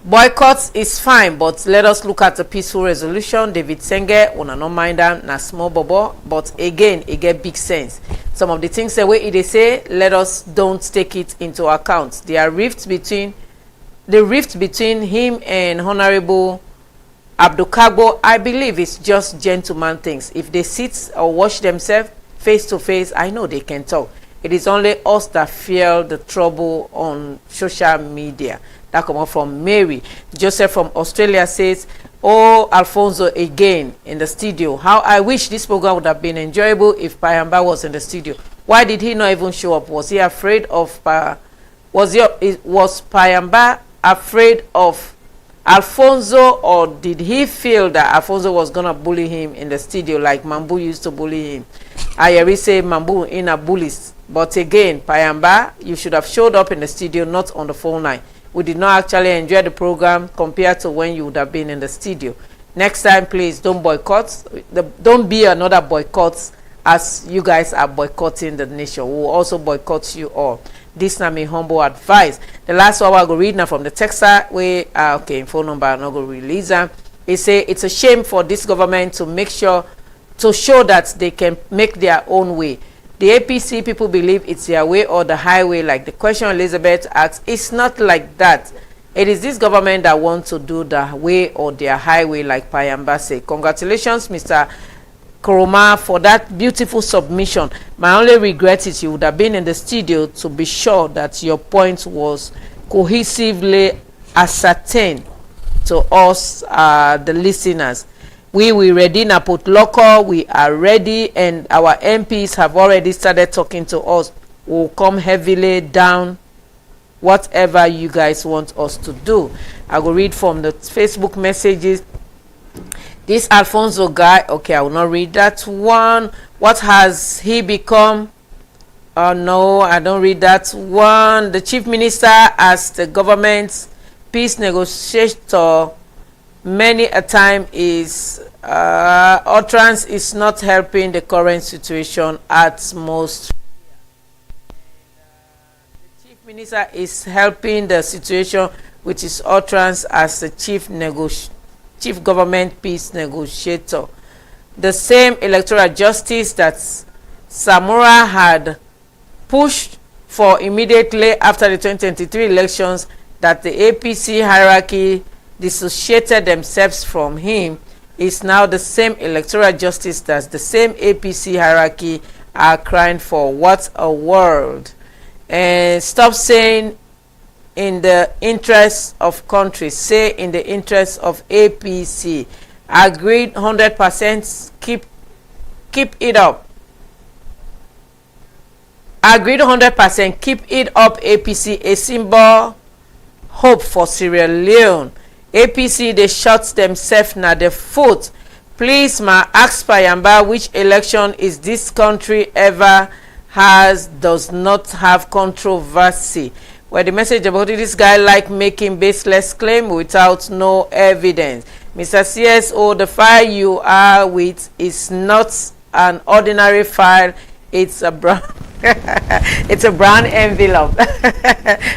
Boycotts is fine, but let us look at the peaceful resolution. David Senge, una no mind them, na small bobo, but again, it get big sense. Some of the things the way they say, let us don't take it into account. The rift between him and Honorable Abdukagbo, I believe it's just gentleman things. If they sit or wash themselves face to face, I know they can talk. It is only us that feel the trouble on social media. That come up from Mary. Joseph from Australia says, "Oh, Alfonso again in the studio. How I wish this program would have been enjoyable if Payamba was in the studio. Why did he not even show up? Was he afraid of was Payamba afraid of Alfonso, or did he feel that Alfonso was gonna bully him in the studio like Mambu used to bully him?" Ayeri say Mambu in a bullies. But again, Payamba, you should have showed up in the studio, not on the phone line. We did not actually enjoy the program compared to when you would have been in the studio. Next time, please don't boycott. Don't be another boycott as you guys are boycotting the nation. We will also boycott you all. This is my humble advice. The last one I go read now from the texter. Okay, phone number I'm not going to release them. It say it's a shame for this government to make sure to show that they can make their own way. The APC people believe it's their way or the highway, like the question Elizabeth asked. It's not like that. It is this government that wants to do the way or their highway, like Payamba say. Congratulations, Mr. Koroma, for that beautiful submission. My only regret is you would have been in the studio to be sure that your point was cohesively ascertained to us, the listeners. We ready na put local, we are ready, and our MPs have already started talking to us. We'll come heavily down whatever you guys want us to do. I will read from the Facebook messages. This Alfonso guy, okay, I will not read that one. What has he become? Oh no, I don't read that one. The chief minister as the government's peace negotiator many a time is utterance is not helping the current situation at most. The chief minister is helping the situation with his utterance as the chief government peace negotiator. The same electoral justice that Samura had pushed for immediately after the 2023 elections, that the APC hierarchy dissociated themselves from him, is now the same electoral justice that the same APC hierarchy are crying for. What a world. And stop saying in the interest of country, say in the interest of APC. Agreed 100%. Keep it up. Agreed 100%. Keep it up, APC. A symbol hope for Sierra Leone. APC, they shot themselves na the foot. Please, ma, ask Payamba which election is this country ever does not have controversy. Where the message about this guy like making baseless claim without no evidence. Mr. CSO, the file you are with is not an ordinary file. It's a brown it's a brown envelope.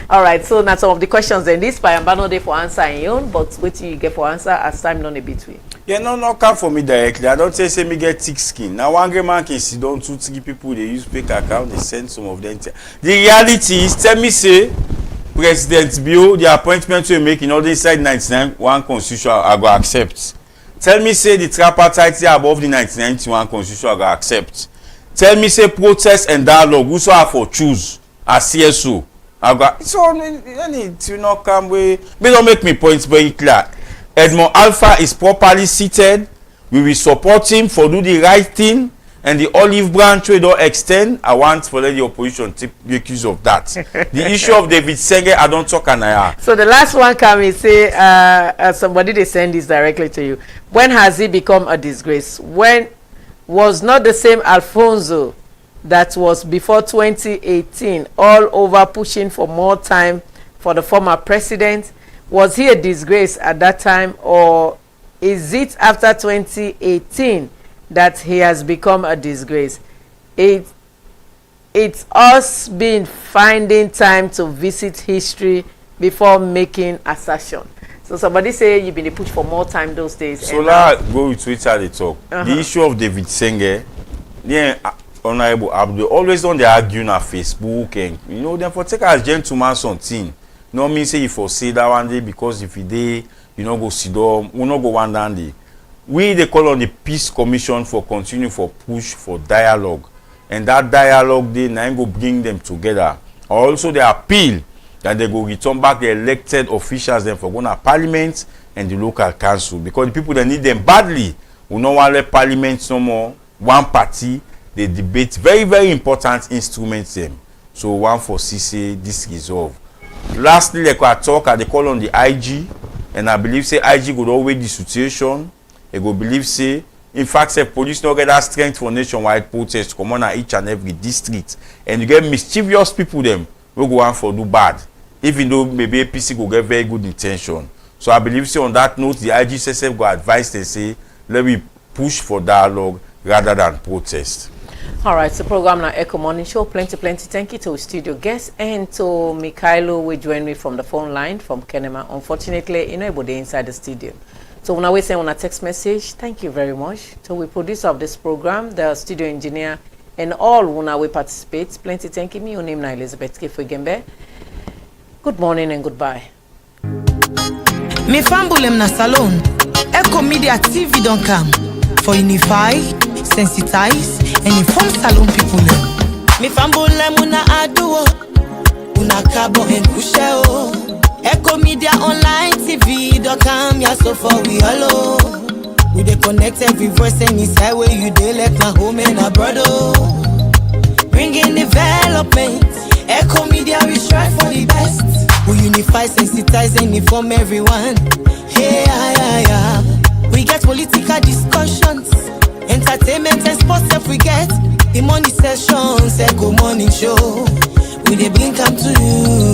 All right, so now some of the questions in this Payamba no dey for answer in own, but what you get for answer as time done in between. Yeah, no come for me directly. I don't say me get thick skin. Now one great man can sit down 2-3 people, they use fake account, they send some of them. The reality is, tell me say President Bio, the appointment we make in order inside 99 one constitution, I go accept. Tell me say the tripartite above the 1991 constitution, I go accept. Tell me say protest and dialogue, whoso have for choose as CSO. I go. So you not come way. They don't make me points very clear. Edmond Alpha is properly seated. We will support him for do the right thing. And the olive branch we don't extend. I want for let the opposition take the accuse of that. The issue of David Senge, I don't talk and I. So the last one can we say somebody they send this directly to you. When has he become a disgrace? When was not the same Alfonso that was before 2018 all over pushing for more time for the former president? Was he a disgrace at that time, or is it after 2018 that he has become a disgrace? It's us being finding time to visit history before making assertion. So somebody say you've been pushed for more time those days. So let's go with Twitter they talk. The issue of David Senge, Honorable Abdul always on the argue on Facebook, and you know them for take as gentleman something. No mean say if for say that one day because if he day you know go sit down, we not go one day. We they call on the Peace Commission for continue for push for dialogue, and that dialogue they now go bring them together. Also they appeal that they go return back the elected officials them for going to parliament and the local council, because the people that need them badly will not want to let parliament no more. One party they debate very very important instruments them. So one for CC this resolve. Lastly, like I talk, they call on the IG, and I believe say IG could always the situation. They go believe say, in fact, say police not get that strength for nationwide protests come on at each and every district, and you get mischievous people them will go on for do bad, even though maybe APC go get very good intention. So I believe say on that note, the IGCSL go advise they say let me push for dialogue rather than protest. All right, so program now Ecko Morning Show. Plenty. Thank you to studio guests and to Mikhailo who joined me from the phone line from Kenema. Unfortunately, you know, but they inside the studio. So when I was saying on a text message, thank you very much. So we producer of this program, the studio engineer, and all when we participate. Plenty thank you. Me, your name now Elizabeth Kefugembe. Good morning and goodbye. Me fambulem na salon. Ecko Media TV don't come for unify, sensitize, and inform salon people. Me fambulem una aduo, una cabo and kusheo. Ecko Media Online TV don't come ya so far we hello. We dey connect every voice any side where you dey like my home and a brother. Bringing development. Ecko Media we strive for the best. We unify, sensitize, and inform everyone. Hey, yeah. We get political discussions, entertainment and sports if we get the money sessions. Ecko Morning Show. We dey bring come to you.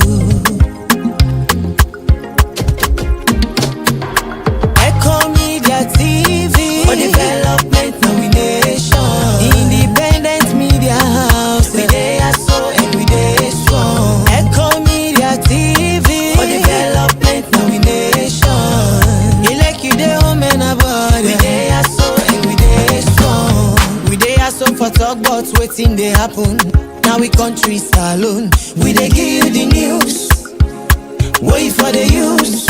Ecko Media TV for development nomination. Independent media house. We dey so and we dey strong. Ecko Media TV for development nomination. Elect you dey home and abroad. We dey so and we dey strong. We dey so for talk about wetin dey happen. Now we country salon. We dey give you the news. Wait for the use.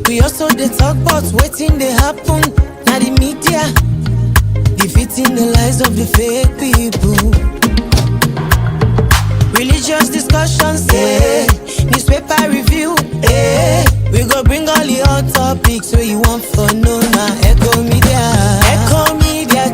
We also dey talk about wetin dey happen. Now the media defeating the lies of the fake people. Religious discussions, newspaper review, we go bring all the hot topics where you want for no na Ecko Media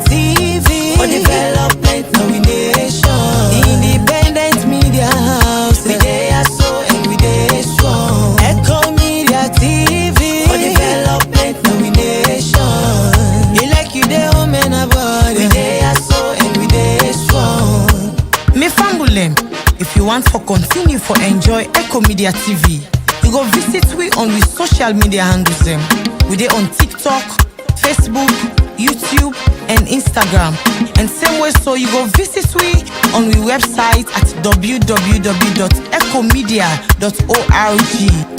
TV for development nomination. Independent media house. We dey so and we dey strong. Ecko Media TV for development nomination. You like you dey home and abroad. We dey so and we dey strong. Me fambulem. If you want for continue for enjoy Ecko Media TV, you go visit we on the social media handles them. We dey on TikTok, Facebook, YouTube, and Instagram. And same way so you go visit we on the website at www.eckomedia.org.